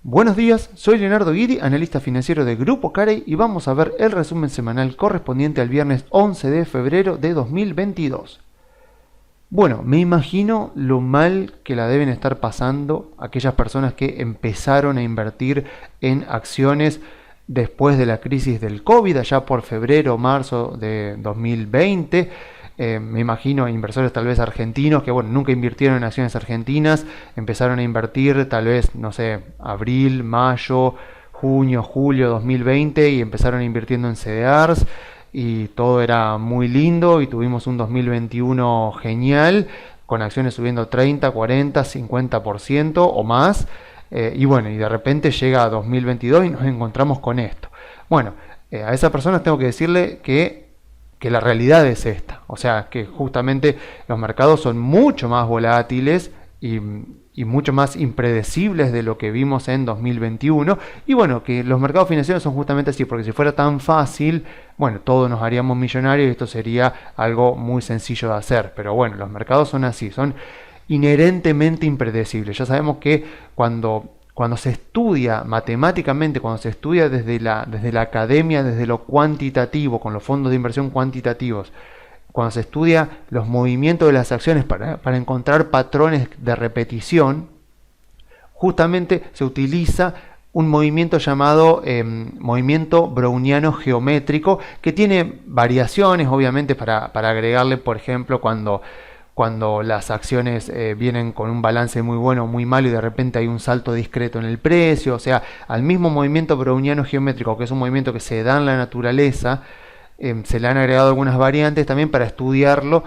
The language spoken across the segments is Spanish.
Buenos días, soy Leonardo Guidi, analista financiero de Grupo Carey y vamos a ver el resumen semanal correspondiente al viernes 11 de febrero de 2022. Bueno, me imagino lo mal que la deben estar pasando aquellas personas que empezaron a invertir en acciones después de la crisis del COVID, allá por febrero o marzo de 2020. Me imagino inversores tal vez argentinos que nunca invirtieron en acciones argentinas, empezaron a invertir tal vez, no sé, abril, mayo, junio, julio 2020 y empezaron invirtiendo en CDRs y todo era muy lindo y tuvimos un 2021 genial con acciones subiendo 30, 40, 50% o más y de repente llega 2022 y nos encontramos con esto. A esas personas tengo que decirle que la realidad es esta, o sea que justamente los mercados son mucho más volátiles y mucho más impredecibles de lo que vimos en 2021 y que los mercados financieros son justamente así, porque si fuera tan fácil, todos nos haríamos millonarios y esto sería algo muy sencillo de hacer, pero los mercados son así, son inherentemente impredecibles. Ya sabemos que cuando se estudia matemáticamente, cuando se estudia desde la academia, desde lo cuantitativo, con los fondos de inversión cuantitativos, cuando se estudia los movimientos de las acciones para encontrar patrones de repetición, justamente se utiliza un movimiento llamado movimiento browniano geométrico, que tiene variaciones, obviamente, para agregarle, por ejemplo, cuando las acciones vienen con un balance muy bueno o muy malo y de repente hay un salto discreto en el precio, o sea, al mismo movimiento browniano geométrico, que es un movimiento que se da en la naturaleza, se le han agregado algunas variantes también para estudiarlo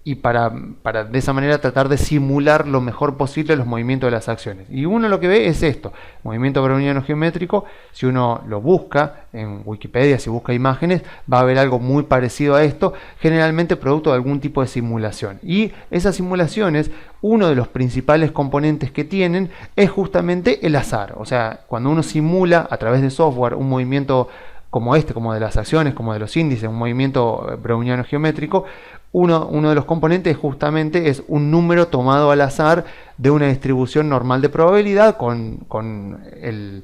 y para de esa manera tratar de simular lo mejor posible los movimientos de las acciones. Y uno lo que ve es esto, movimiento browniano geométrico. Si uno lo busca en Wikipedia, si busca imágenes, va a ver algo muy parecido a esto, generalmente producto de algún tipo de simulación. Y esas simulaciones, uno de los principales componentes que tienen es justamente el azar. O sea, cuando uno simula a través de software un movimiento como como de las acciones, como de los índices, un movimiento browniano geométrico, uno de los componentes justamente es un número tomado al azar de una distribución normal de probabilidad con el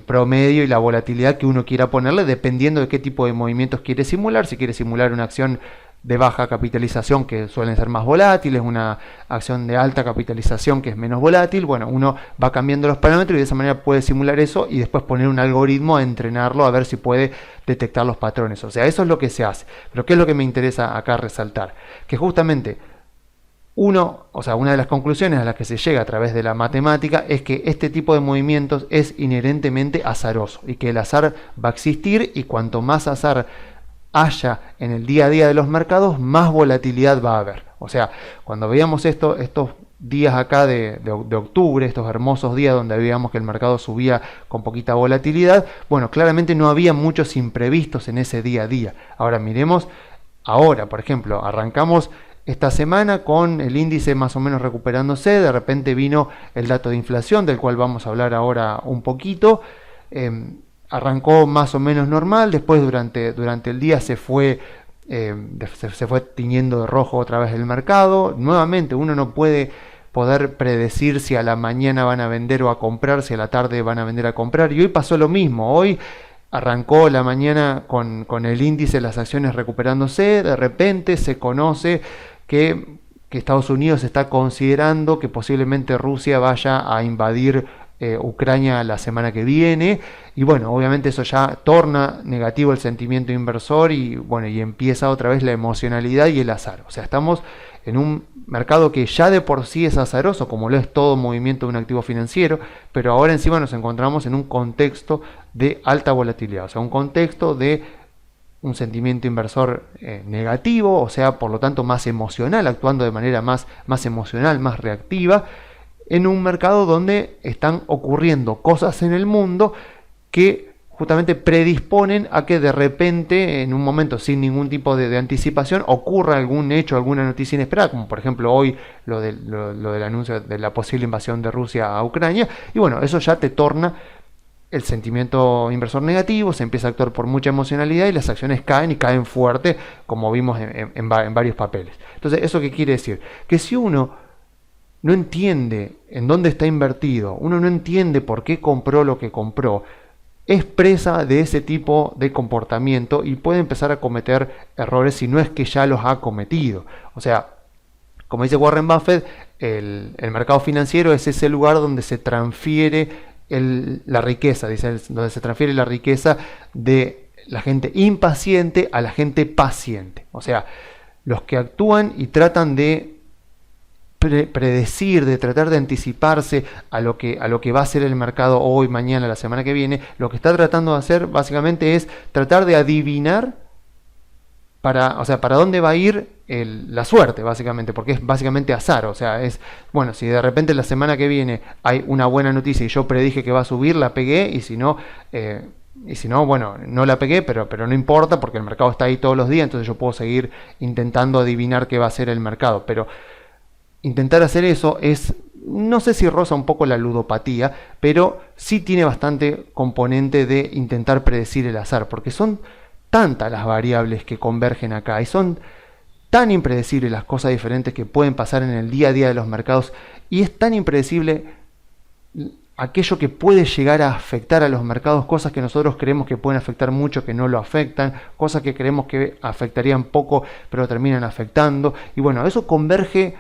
promedio y la volatilidad que uno quiera ponerle dependiendo de qué tipo de movimientos quiere simular. Si quiere simular una acción de baja capitalización, que suelen ser más volátiles, una acción de alta capitalización que es menos volátil, uno va cambiando los parámetros y de esa manera puede simular eso y después poner un algoritmo a entrenarlo a ver si puede detectar los patrones. O sea, eso es lo que se hace. Pero ¿qué es lo que me interesa acá resaltar? Que justamente una de las conclusiones a las que se llega a través de la matemática es que este tipo de movimientos es inherentemente azaroso y que el azar va a existir y cuanto más azar haya en el día a día de los mercados, más volatilidad va a haber. O sea, cuando veíamos estos días acá de octubre, estos hermosos días donde veíamos que el mercado subía con poquita volatilidad, claramente no había muchos imprevistos en ese día a día. Ahora miremos, por ejemplo, arrancamos esta semana con el índice más o menos recuperándose, de repente vino el dato de inflación, del cual vamos a hablar ahora un poquito. Arrancó más o menos normal, después durante el día se fue tiñendo de rojo otra vez el mercado. Nuevamente uno no puede poder predecir si a la mañana van a vender o a comprar, si a la tarde van a vender o a comprar, y hoy pasó lo mismo. Hoy arrancó la mañana con el índice de las acciones recuperándose, de repente se conoce que Estados Unidos está considerando que posiblemente Rusia vaya a invadir Ucrania la semana que viene y obviamente eso ya torna negativo el sentimiento inversor y empieza otra vez la emocionalidad y el azar. O sea, estamos en un mercado que ya de por sí es azaroso, como lo es todo movimiento de un activo financiero, pero ahora encima nos encontramos en un contexto de alta volatilidad, o sea, un contexto de un sentimiento inversor negativo, o sea, por lo tanto más emocional, actuando de manera más emocional, más reactiva, en un mercado donde están ocurriendo cosas en el mundo que justamente predisponen a que de repente, en un momento sin ningún tipo de anticipación, ocurra algún hecho, alguna noticia inesperada, como por ejemplo hoy lo del anuncio de la posible invasión de Rusia a Ucrania, y eso ya te torna el sentimiento inversor negativo, se empieza a actuar por mucha emocionalidad y las acciones caen y caen fuerte, como vimos en varios papeles. Entonces, ¿eso qué quiere decir? Que si uno no entiende en dónde está invertido, uno no entiende por qué compró lo que compró, es presa de ese tipo de comportamiento y puede empezar a cometer errores si no es que ya los ha cometido. O sea, como dice Warren Buffett, el mercado financiero es ese lugar donde se transfiere la riqueza, dice, donde se transfiere la riqueza de la gente impaciente a la gente paciente. O sea, los que actúan y tratan de predecir, de tratar de anticiparse a lo que va a ser el mercado hoy, mañana, la semana que viene, lo que está tratando de hacer básicamente es tratar de adivinar para dónde va a ir la suerte, básicamente, porque es básicamente azar. O sea, es, bueno, si de repente la semana que viene hay una buena noticia y yo predije que va a subir, la pegué, y si no, bueno, no la pegué, pero no importa, porque el mercado está ahí todos los días, entonces yo puedo seguir intentando adivinar qué va a ser el mercado. Pero intentar hacer eso es, no sé si roza un poco la ludopatía, pero sí tiene bastante componente de intentar predecir el azar, porque son tantas las variables que convergen acá y son tan impredecibles las cosas diferentes que pueden pasar en el día a día de los mercados, y es tan impredecible aquello que puede llegar a afectar a los mercados, cosas que nosotros creemos que pueden afectar mucho, que no lo afectan, cosas que creemos que afectarían poco, pero terminan afectando, y bueno, eso converge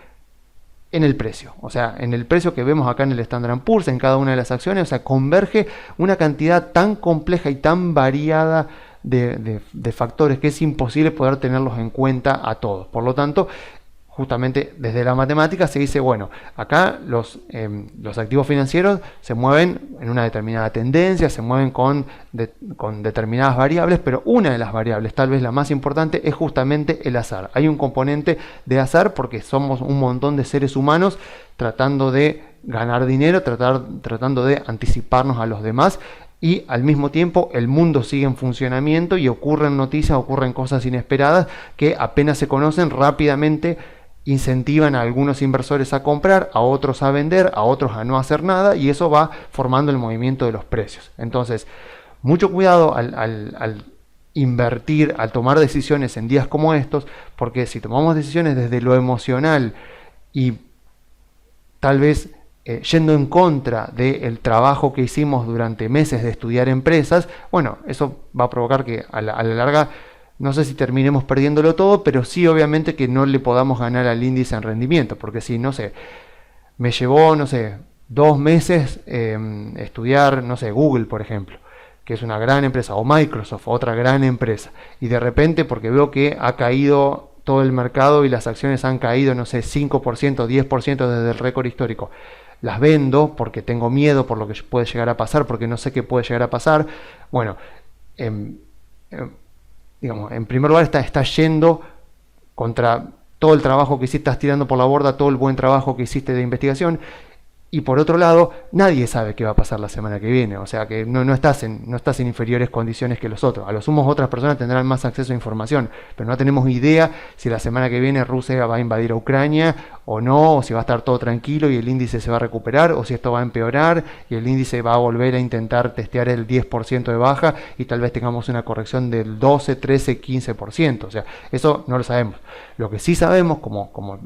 en el precio, o sea, en el precio que vemos acá en el Standard & Poor's, en cada una de las acciones. O sea, converge una cantidad tan compleja y tan variada de factores que es imposible poder tenerlos en cuenta a todos. Por lo tanto, justamente desde la matemática se dice, bueno, acá los activos financieros se mueven en una determinada tendencia, se mueven con determinadas variables, pero una de las variables, tal vez la más importante, es justamente el azar. Hay un componente de azar porque somos un montón de seres humanos tratando de ganar dinero, tratando de anticiparnos a los demás, y al mismo tiempo el mundo sigue en funcionamiento y ocurren noticias, ocurren cosas inesperadas que apenas se conocen, rápidamente incentivan a algunos inversores a comprar, a otros a vender, a otros a no hacer nada, y eso va formando el movimiento de los precios. Entonces, mucho cuidado al invertir, al tomar decisiones en días como estos, porque si tomamos decisiones desde lo emocional y tal vez yendo en contra del trabajo que hicimos durante meses de estudiar empresas, bueno, eso va a provocar que a la larga, no sé si terminemos perdiéndolo todo, pero sí obviamente que no le podamos ganar al índice en rendimiento, porque si, no sé, me llevó, 2 meses estudiar, Google, por ejemplo, que es una gran empresa, o Microsoft, otra gran empresa, y de repente, porque veo que ha caído todo el mercado y las acciones han caído, 5%, 10% desde el récord histórico, las vendo porque tengo miedo por lo que puede llegar a pasar, porque no sé qué puede llegar a pasar. Bueno, digamos, en primer lugar está yendo contra todo el trabajo que hiciste, estás tirando por la borda todo el buen trabajo que hiciste de investigación. Y por otro lado, nadie sabe qué va a pasar la semana que viene. O sea que no estás en inferiores condiciones que los otros. A lo sumo otras personas tendrán más acceso a información, pero no tenemos idea si la semana que viene Rusia va a invadir a Ucrania o no, o si va a estar todo tranquilo y el índice se va a recuperar, o si esto va a empeorar y el índice va a volver a intentar testear el 10% de baja y tal vez tengamos una corrección del 12, 13, 15%. O sea, eso no lo sabemos. Lo que sí sabemos, como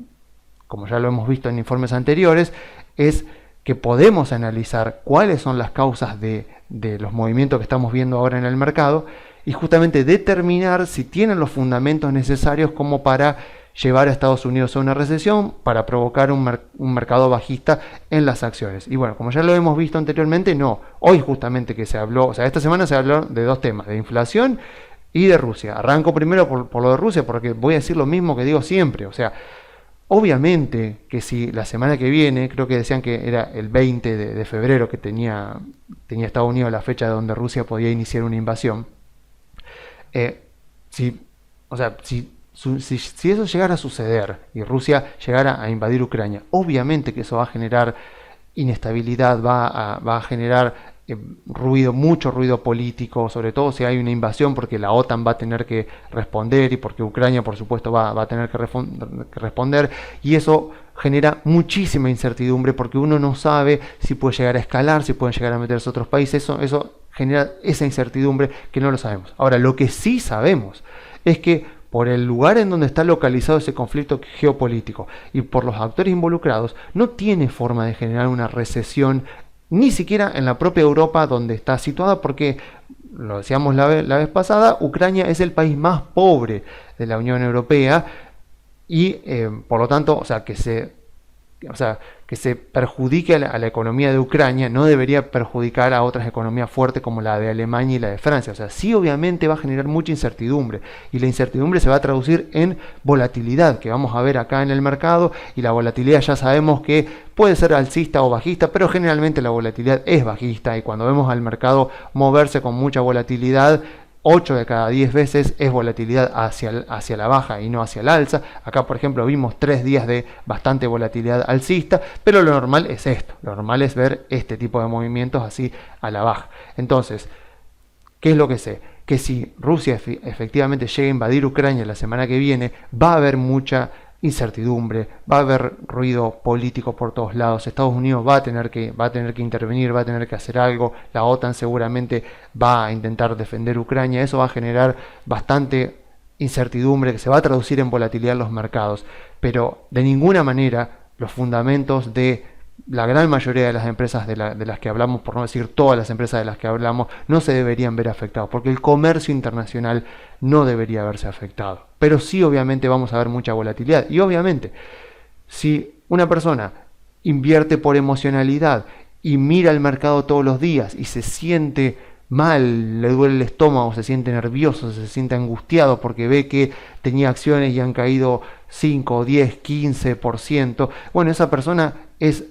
ya lo hemos visto en informes anteriores, es que podemos analizar cuáles son las causas de los movimientos que estamos viendo ahora en el mercado y justamente determinar si tienen los fundamentos necesarios como para llevar a Estados Unidos a una recesión, para provocar un mercado bajista en las acciones. Y bueno, como ya lo hemos visto anteriormente, no. Hoy justamente que se habló, o sea, esta semana se habló de 2 temas, de inflación y de Rusia. Arranco primero por lo de Rusia porque voy a decir lo mismo que digo siempre, o sea, obviamente que si la semana que viene, creo que decían que era el 20 de febrero que tenía Estados Unidos la fecha donde Rusia podía iniciar una invasión, si eso llegara a suceder y Rusia llegara a invadir Ucrania, obviamente que eso va a generar inestabilidad, va a generar mucho ruido político, sobre todo si hay una invasión, porque la OTAN va a tener que responder y porque Ucrania por supuesto va a tener que responder, y eso genera muchísima incertidumbre porque uno no sabe si puede llegar a escalar, si pueden llegar a meterse otros países. Eso genera esa incertidumbre que no lo sabemos. Ahora, lo que sí sabemos es que por el lugar en donde está localizado ese conflicto geopolítico y por los actores involucrados, no tiene forma de generar una recesión, ni siquiera en la propia Europa donde está situada, porque, lo decíamos la vez pasada, Ucrania es el país más pobre de la Unión Europea y por lo tanto, que se perjudique a la economía de Ucrania no debería perjudicar a otras economías fuertes como la de Alemania y la de Francia. O sea, sí, obviamente va a generar mucha incertidumbre, y la incertidumbre se va a traducir en volatilidad, que vamos a ver acá en el mercado, y la volatilidad ya sabemos que puede ser alcista o bajista, pero generalmente la volatilidad es bajista, y cuando vemos al mercado moverse con mucha volatilidad, 8 de cada 10 veces es volatilidad hacia la baja y no hacia el alza. Acá, por ejemplo, vimos 3 días de bastante volatilidad alcista, pero lo normal es esto. Lo normal es ver este tipo de movimientos así a la baja. Entonces, ¿qué es lo que sé? Que si Rusia efectivamente llega a invadir Ucrania la semana que viene, va a haber mucha incertidumbre, va a haber ruido político por todos lados. Estados Unidos va a tener que intervenir, va a tener que hacer algo. La OTAN seguramente va a intentar defender Ucrania. Eso va a generar bastante incertidumbre que se va a traducir en volatilidad en los mercados, pero de ninguna manera los fundamentos de la gran mayoría de las empresas de las que hablamos, por no decir todas las empresas de las que hablamos, no se deberían ver afectados, porque el comercio internacional no debería verse afectado. Pero sí, obviamente, vamos a ver mucha volatilidad. Y obviamente, si una persona invierte por emocionalidad y mira el mercado todos los días y se siente mal, le duele el estómago, se siente nervioso, se siente angustiado porque ve que tenía acciones y han caído 5, 10, 15%, bueno, esa persona es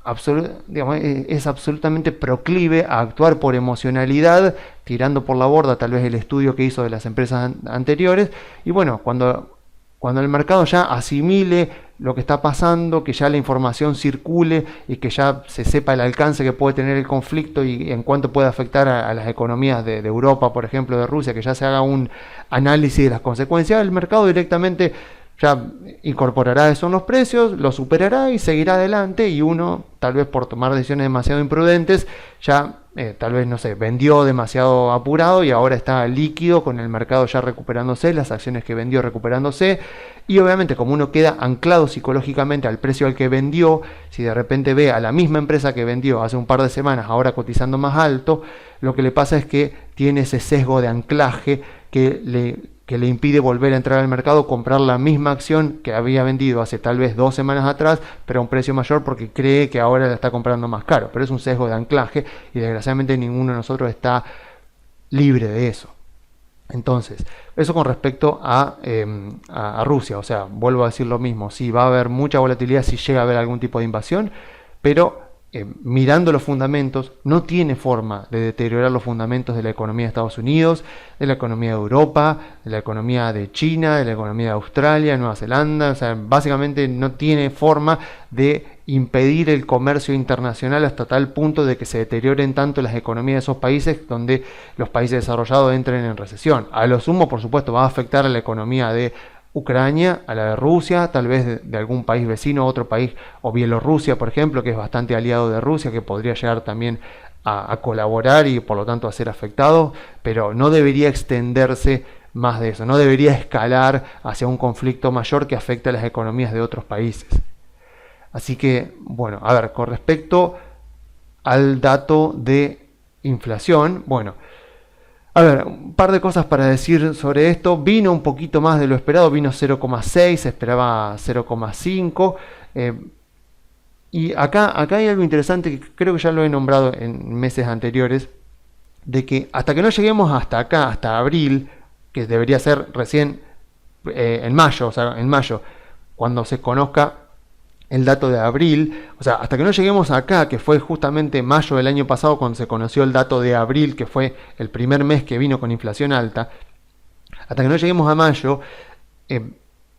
absolutamente proclive a actuar por emocionalidad, tirando por la borda tal vez el estudio que hizo de las empresas anteriores. Y bueno, cuando el mercado ya asimile lo que está pasando, que ya la información circule y que ya se sepa el alcance que puede tener el conflicto y en cuánto puede afectar a las economías de Europa, por ejemplo, de Rusia, que ya se haga un análisis de las consecuencias, el mercado directamente ya incorporará eso en los precios, lo superará y seguirá adelante, y uno, tal vez por tomar decisiones demasiado imprudentes, ya tal vez, no sé, vendió demasiado apurado y ahora está líquido con el mercado ya recuperándose, las acciones que vendió recuperándose, y obviamente como uno queda anclado psicológicamente al precio al que vendió, si de repente ve a la misma empresa que vendió hace un par de semanas ahora cotizando más alto, lo que le pasa es que tiene ese sesgo de anclaje que le impide volver a entrar al mercado, comprar la misma acción que había vendido hace tal vez 2 semanas atrás, pero a un precio mayor porque cree que ahora la está comprando más caro. Pero es un sesgo de anclaje y desgraciadamente ninguno de nosotros está libre de eso. Entonces, eso con respecto a Rusia. O sea, vuelvo a decir lo mismo, sí va a haber mucha volatilidad si llega a haber algún tipo de invasión, pero mirando los fundamentos, no tiene forma de deteriorar los fundamentos de la economía de Estados Unidos, de la economía de Europa, de la economía de China, de la economía de Australia, Nueva Zelanda. O sea, básicamente no tiene forma de impedir el comercio internacional hasta tal punto de que se deterioren tanto las economías de esos países, donde los países desarrollados entren en recesión. A lo sumo, por supuesto, va a afectar a la economía de Ucrania, a la de Rusia, tal vez de algún país vecino, otro país, o Bielorrusia, por ejemplo, que es bastante aliado de Rusia, que podría llegar también a colaborar y por lo tanto a ser afectado, pero no debería extenderse más de eso, no debería escalar hacia un conflicto mayor que afecte a las economías de otros países. Así que, bueno, a ver, con respecto al dato de inflación, bueno, a ver, un par de cosas para decir sobre esto. Vino un poquito más de lo esperado, vino 0,6, se esperaba 0,5. Y acá hay algo interesante que creo que ya lo he nombrado en meses anteriores, de que hasta que no lleguemos hasta acá, hasta abril, que debería ser recién en mayo, o sea, en mayo, cuando se conozca el dato de abril, o sea, hasta que no lleguemos acá, que fue justamente mayo del año pasado cuando se conoció el dato de abril, que fue el primer mes que vino con inflación alta, hasta que no lleguemos a mayo,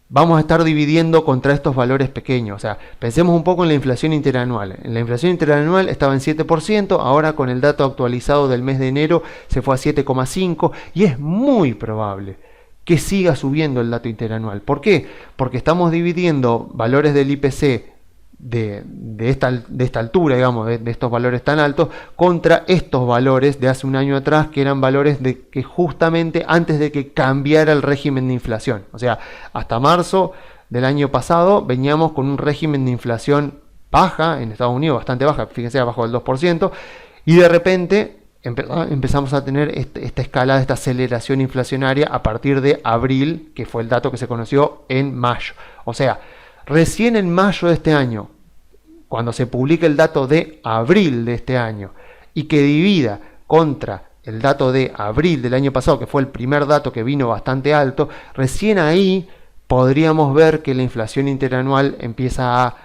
vamos a estar dividiendo contra estos valores pequeños. O sea, pensemos un poco en la inflación interanual. En la inflación interanual estaba en 7%, ahora con el dato actualizado del mes de enero se fue a 7,5%, y es muy probable que siga subiendo el dato interanual. ¿Por qué? Porque estamos dividiendo valores del IPC de esta altura, digamos, de estos valores tan altos, contra estos valores de hace un año atrás, que eran valores de que justamente antes de que cambiara el régimen de inflación. O sea, hasta marzo del año pasado veníamos con un régimen de inflación baja en Estados Unidos, bastante baja, fíjense, abajo del 2%, y de repente empezamos a tener esta escalada, esta aceleración inflacionaria a partir de abril, que fue el dato que se conoció en mayo. O sea, recién en mayo de este año, cuando se publique el dato de abril de este año y que divida contra el dato de abril del año pasado, que fue el primer dato que vino bastante alto, recién ahí podríamos ver que la inflación interanual empieza a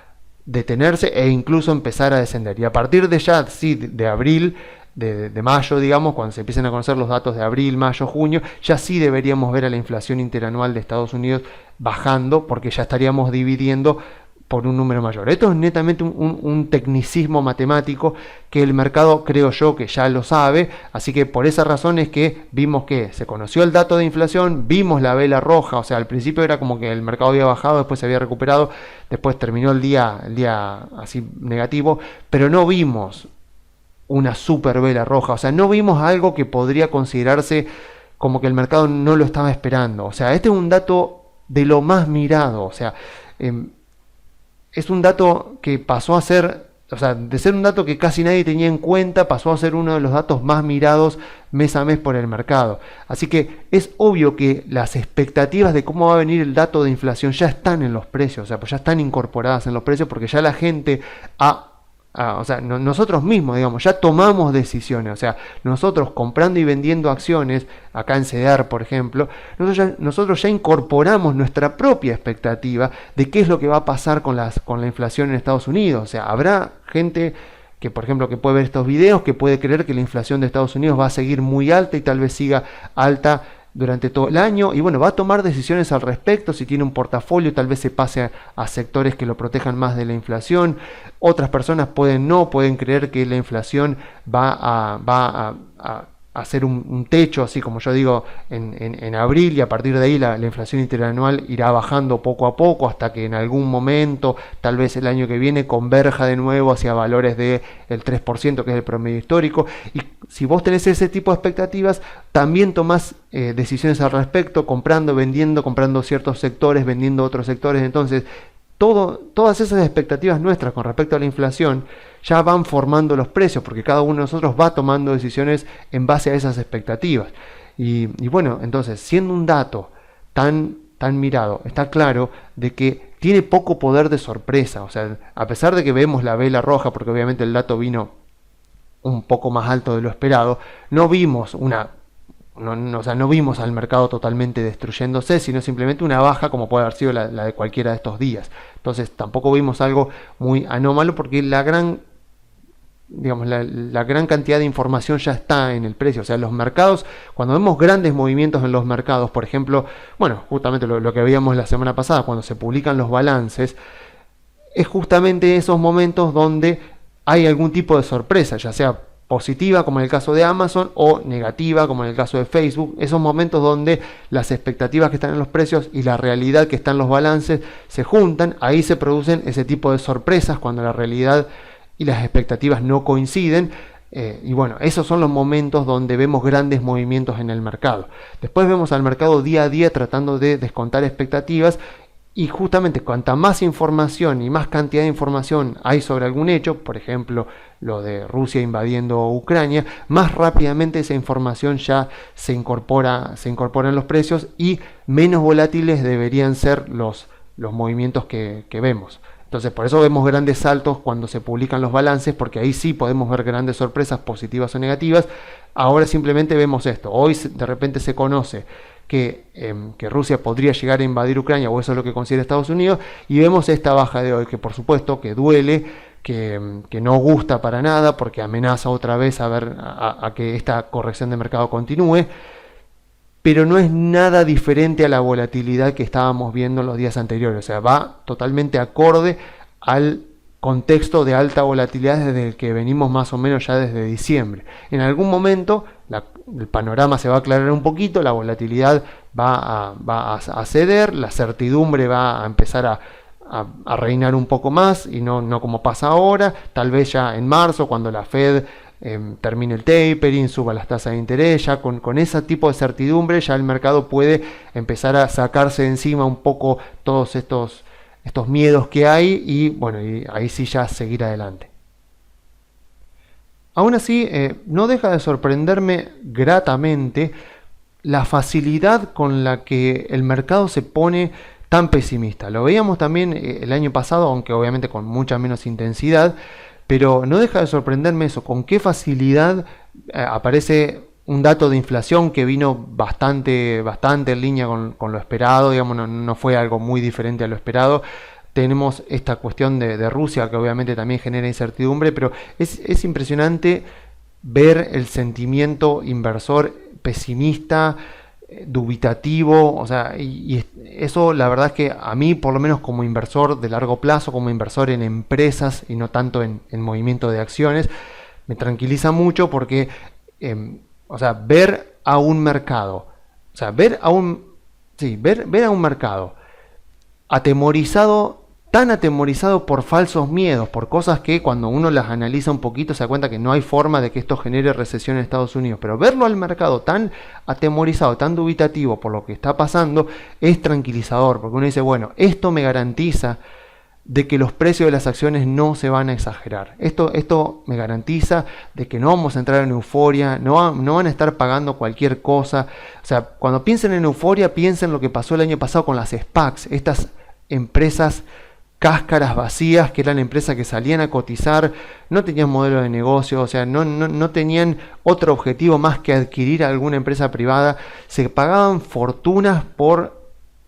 detenerse e incluso empezar a descender. Y a partir de ya, sí, de abril, de mayo, digamos, cuando se empiecen a conocer los datos de abril, mayo, junio, ya sí deberíamos ver a la inflación interanual de Estados Unidos bajando, porque ya estaríamos dividiendo por un número mayor. Esto es netamente un tecnicismo matemático que el mercado, creo yo, que ya lo sabe, así que por esa razón es que vimos que se conoció el dato de inflación, vimos la vela roja, o sea, al principio era como que el mercado había bajado, después se había recuperado, después terminó el día así negativo, pero no vimos una super vela roja, o sea, no vimos algo que podría considerarse como que el mercado no lo estaba esperando. O sea, este es un dato de lo más mirado, o sea, es un dato que pasó a ser, o sea, de ser un dato que casi nadie tenía en cuenta, pasó a ser uno de los datos más mirados mes a mes por el mercado. Así que es obvio que las expectativas de cómo va a venir el dato de inflación ya están en los precios, o sea, pues ya están incorporadas en los precios, porque ya la gente o sea, nosotros mismos, digamos, ya tomamos decisiones. O sea, nosotros comprando y vendiendo acciones, acá en CEDAR, por ejemplo, nosotros ya incorporamos nuestra propia expectativa de qué es lo que va a pasar con la inflación en Estados Unidos. O sea, habrá gente que, por ejemplo, que puede ver estos videos, que puede creer que la inflación de Estados Unidos va a seguir muy alta y tal vez siga alta durante todo el año, y bueno, va a tomar decisiones al respecto. Si tiene un portafolio, tal vez se pase a sectores que lo protejan más de la inflación. Otras personas pueden creer que la inflación va a hacer un techo, así como yo digo, en abril, y a partir de ahí la inflación interanual irá bajando poco a poco hasta que en algún momento, tal vez el año que viene, converja de nuevo hacia valores del 3%, que es el promedio histórico. Y si vos tenés ese tipo de expectativas, también tomás decisiones al respecto, comprando ciertos sectores, vendiendo otros sectores. Entonces, todas esas expectativas nuestras con respecto a la inflación ya van formando los precios, porque cada uno de nosotros va tomando decisiones en base a esas expectativas. Y bueno, entonces, siendo un dato tan mirado, está claro de que tiene poco poder de sorpresa. O sea, a pesar de que vemos la vela roja, porque obviamente el dato vino un poco más alto de lo esperado, no vimos no vimos al mercado totalmente destruyéndose, sino simplemente una baja como puede haber sido la de cualquiera de estos días. Entonces tampoco vimos algo muy anómalo, porque la gran cantidad de información ya está en el precio. O sea, los mercados, cuando vemos grandes movimientos en los mercados, por ejemplo, bueno, justamente lo que veíamos la semana pasada, cuando se publican los balances, es justamente esos momentos donde hay algún tipo de sorpresa, ya sea positiva como en el caso de Amazon o negativa como en el caso de Facebook. Esos momentos donde las expectativas que están en los precios y la realidad que están en los balances se juntan, ahí se producen ese tipo de sorpresas cuando la realidad y las expectativas no coinciden. Y bueno, esos son los momentos donde vemos grandes movimientos en el mercado. Después vemos al mercado día a día tratando de descontar expectativas. Y justamente cuanta más información y más cantidad de información hay sobre algún hecho, por ejemplo lo de Rusia invadiendo Ucrania, más rápidamente esa información ya se incorpora en los precios, y menos volátiles deberían ser los movimientos que vemos. Entonces, por eso vemos grandes saltos cuando se publican los balances, porque ahí sí podemos ver grandes sorpresas positivas o negativas. Ahora simplemente vemos esto. Hoy de repente se conoce que Rusia podría llegar a invadir Ucrania, o eso es lo que considera Estados Unidos, y vemos esta baja de hoy, que por supuesto que duele, que no gusta para nada, porque amenaza otra vez a que esta corrección de mercado continúe, pero no es nada diferente a la volatilidad que estábamos viendo en los días anteriores. O sea, va totalmente acorde al contexto de alta volatilidad desde el que venimos más o menos ya desde diciembre. En algún momento el panorama se va a aclarar un poquito, la volatilidad va a ceder, la certidumbre va a empezar a reinar un poco más y no como pasa ahora, tal vez ya en marzo cuando la Fed termine el tapering, suba las tasas de interés, ya con ese tipo de certidumbre ya el mercado puede empezar a sacarse de encima un poco todos estos miedos que hay y bueno, y ahí sí ya seguir adelante. Aún así, no deja de sorprenderme gratamente la facilidad con la que el mercado se pone tan pesimista. Lo veíamos también el año pasado, aunque obviamente con mucha menos intensidad, pero no deja de sorprenderme eso, con qué facilidad aparece un dato de inflación que vino bastante en línea con lo esperado, digamos, no fue algo muy diferente a lo esperado. Tenemos esta cuestión de Rusia que obviamente también genera incertidumbre, pero es impresionante ver el sentimiento inversor pesimista, dubitativo, o sea, y eso la verdad es que a mí, por lo menos como inversor de largo plazo, como inversor en empresas y no tanto en movimiento de acciones, me tranquiliza mucho porque, o sea, ver a un mercado, o sea, ver a un mercado atemorizado, tan atemorizado por falsos miedos, por cosas que cuando uno las analiza un poquito se da cuenta que no hay forma de que esto genere recesión en Estados Unidos, pero verlo al mercado tan atemorizado, tan dubitativo por lo que está pasando es tranquilizador, porque uno dice, bueno, esto me garantiza de que los precios de las acciones no se van a exagerar. Esto me garantiza de que no vamos a entrar en euforia, no van a estar pagando cualquier cosa. O sea, cuando piensen en euforia, piensen lo que pasó el año pasado con las SPACs, estas empresas cáscaras vacías, que eran empresas que salían a cotizar, no tenían modelo de negocio, o sea, no tenían otro objetivo más que adquirir a alguna empresa privada, se pagaban fortunas por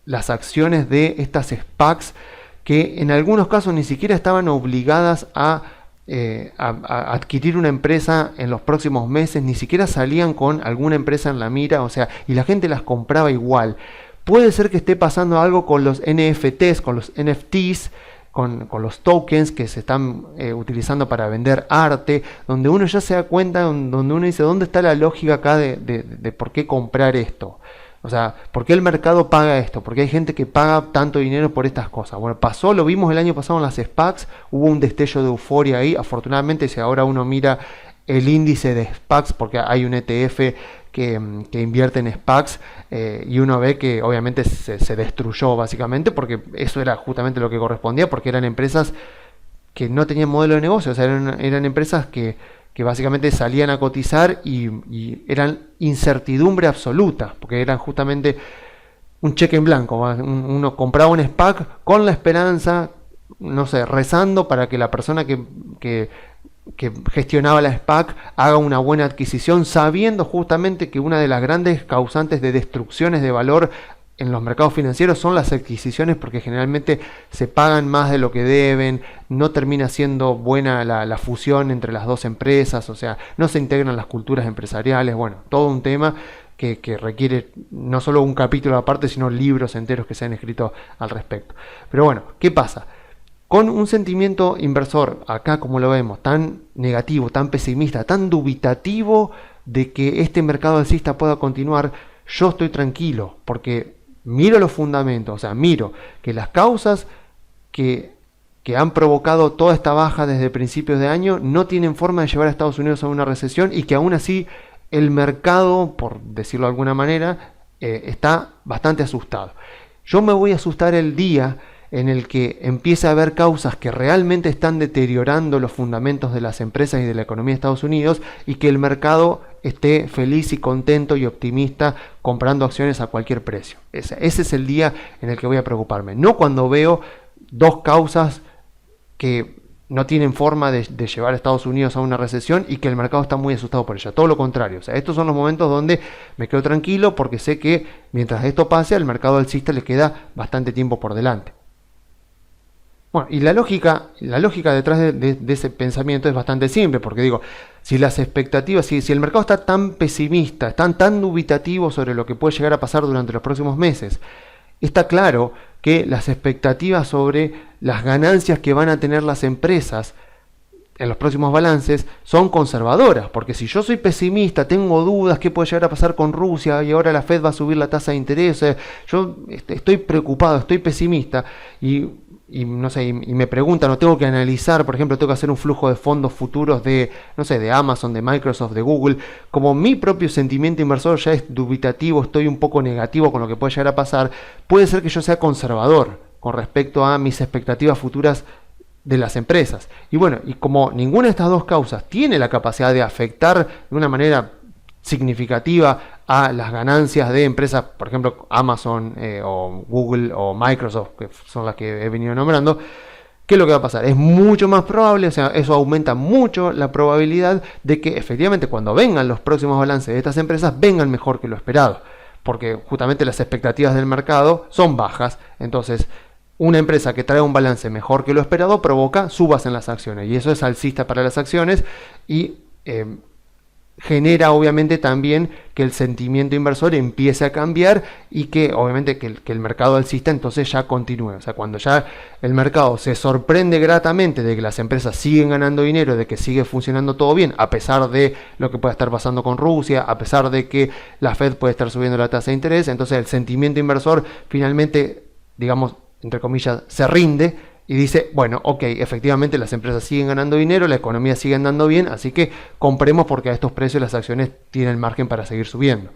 las acciones de estas SPACs, que en algunos casos ni siquiera estaban obligadas a adquirir una empresa en los próximos meses, ni siquiera salían con alguna empresa en la mira, o sea, y la gente las compraba igual. Puede ser que esté pasando algo con los NFTs, con los NFTs, con los tokens que se están utilizando para vender arte, donde uno ya se da cuenta, donde uno dice, ¿dónde está la lógica acá de por qué comprar esto? O sea, ¿por qué el mercado paga esto? ¿Por qué hay gente que paga tanto dinero por estas cosas? Bueno, pasó, lo vimos el año pasado en las SPACs, hubo un destello de euforia ahí. Afortunadamente, si ahora uno mira el índice de SPACs, porque hay un ETF que invierte en SPACs, y uno ve que obviamente se destruyó básicamente, porque eso era justamente lo que correspondía, porque eran empresas que no tenían modelo de negocio, o sea, eran empresas que básicamente salían a cotizar y eran incertidumbre absoluta, porque eran justamente un cheque en blanco. Uno compraba un SPAC con la esperanza, no sé, rezando para que la persona que gestionaba la SPAC haga una buena adquisición, sabiendo justamente que una de las grandes causantes de destrucciones de valor en los mercados financieros son las adquisiciones, porque generalmente se pagan más de lo que deben, no termina siendo buena la fusión entre las dos empresas, o sea, no se integran las culturas empresariales, bueno, todo un tema que requiere no solo un capítulo aparte, sino libros enteros que se han escrito al respecto. Pero bueno, ¿qué pasa? Con un sentimiento inversor, acá como lo vemos, tan negativo, tan pesimista, tan dubitativo de que este mercado alcista pueda continuar, yo estoy tranquilo, porque miro los fundamentos, o sea, miro que las causas que han provocado toda esta baja desde principios de año no tienen forma de llevar a Estados Unidos a una recesión, y que aún así el mercado, por decirlo de alguna manera, está bastante asustado. Yo me voy a asustar el día en el que empiece a haber causas que realmente están deteriorando los fundamentos de las empresas y de la economía de Estados Unidos, y que el mercado esté feliz y contento y optimista comprando acciones a cualquier precio. Ese es el día en el que voy a preocuparme, no cuando veo dos causas que no tienen forma de llevar a Estados Unidos a una recesión y que el mercado está muy asustado por ella. Todo lo contrario. O sea, estos son los momentos donde me quedo tranquilo, porque sé que mientras esto pase, al mercado alcista le queda bastante tiempo por delante. Bueno, y la lógica detrás de ese pensamiento es bastante simple, porque digo, si las expectativas, si el mercado está tan pesimista, está tan dubitativo sobre lo que puede llegar a pasar durante los próximos meses, está claro que las expectativas sobre las ganancias que van a tener las empresas en los próximos balances son conservadoras, porque si yo soy pesimista, tengo dudas qué puede llegar a pasar con Rusia y ahora la Fed va a subir la tasa de interés, yo estoy preocupado, estoy pesimista, y y no sé, y me preguntan, o tengo que analizar, por ejemplo, tengo que hacer un flujo de fondos futuros de, no sé, de Amazon, de Microsoft, de Google, como mi propio sentimiento inversor ya es dubitativo, estoy un poco negativo con lo que puede llegar a pasar, puede ser que yo sea conservador con respecto a mis expectativas futuras de las empresas. Y bueno, y como ninguna de estas dos causas tiene la capacidad de afectar de una manera significativa a las ganancias de empresas, por ejemplo Amazon o Google o Microsoft, que son las que he venido nombrando, ¿qué es lo que va a pasar? Es mucho más probable, o sea, eso aumenta mucho la probabilidad de que efectivamente cuando vengan los próximos balances de estas empresas vengan mejor que lo esperado, porque justamente las expectativas del mercado son bajas. Entonces una empresa que trae un balance mejor que lo esperado provoca subas en las acciones, y eso es alcista para las acciones y genera obviamente también que el sentimiento inversor empiece a cambiar y que obviamente que el mercado alcista entonces ya continúe. O sea, cuando ya el mercado se sorprende gratamente de que las empresas siguen ganando dinero, de que sigue funcionando todo bien, a pesar de lo que pueda estar pasando con Rusia, a pesar de que la Fed puede estar subiendo la tasa de interés, entonces el sentimiento inversor finalmente, digamos, entre comillas, se rinde y dice, bueno, ok, efectivamente las empresas siguen ganando dinero, la economía sigue andando bien, así que compremos porque a estos precios las acciones tienen margen para seguir subiendo.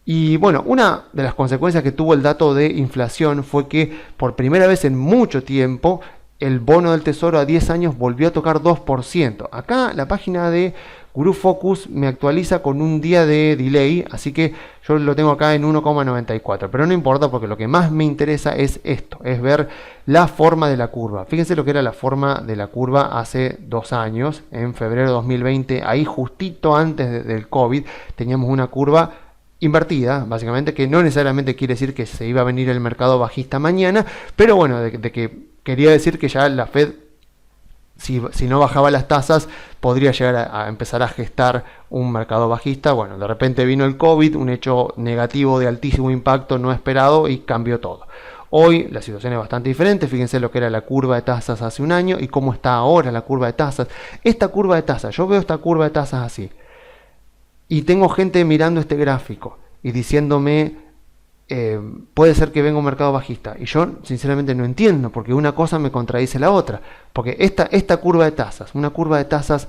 Y bueno, una de las consecuencias que tuvo el dato de inflación fue que por primera vez en mucho tiempo el bono del tesoro a 10 años volvió a tocar 2%. Acá la página de Guru Focus me actualiza con un día de delay, así que yo lo tengo acá en 1,94, pero no importa porque lo que más me interesa es esto, es ver la forma de la curva. Fíjense lo que era la forma de la curva hace 2 años, en febrero de 2020, ahí justito antes del COVID, teníamos una curva invertida, básicamente, que no necesariamente quiere decir que se iba a venir el mercado bajista mañana, pero bueno, de que quería decir que ya la Fed, si no bajaba las tasas, podría llegar a empezar a gestar un mercado bajista. Bueno, de repente vino el COVID, un hecho negativo de altísimo impacto no esperado y cambió todo. Hoy la situación es bastante diferente. Fíjense lo que era la curva de tasas hace un año y cómo está ahora la curva de tasas. Esta curva de tasas, yo veo esta curva de tasas así y tengo gente mirando este gráfico y diciéndome puede ser que venga un mercado bajista, y yo sinceramente no entiendo, porque una cosa me contradice la otra, porque esta curva de tasas, una curva de tasas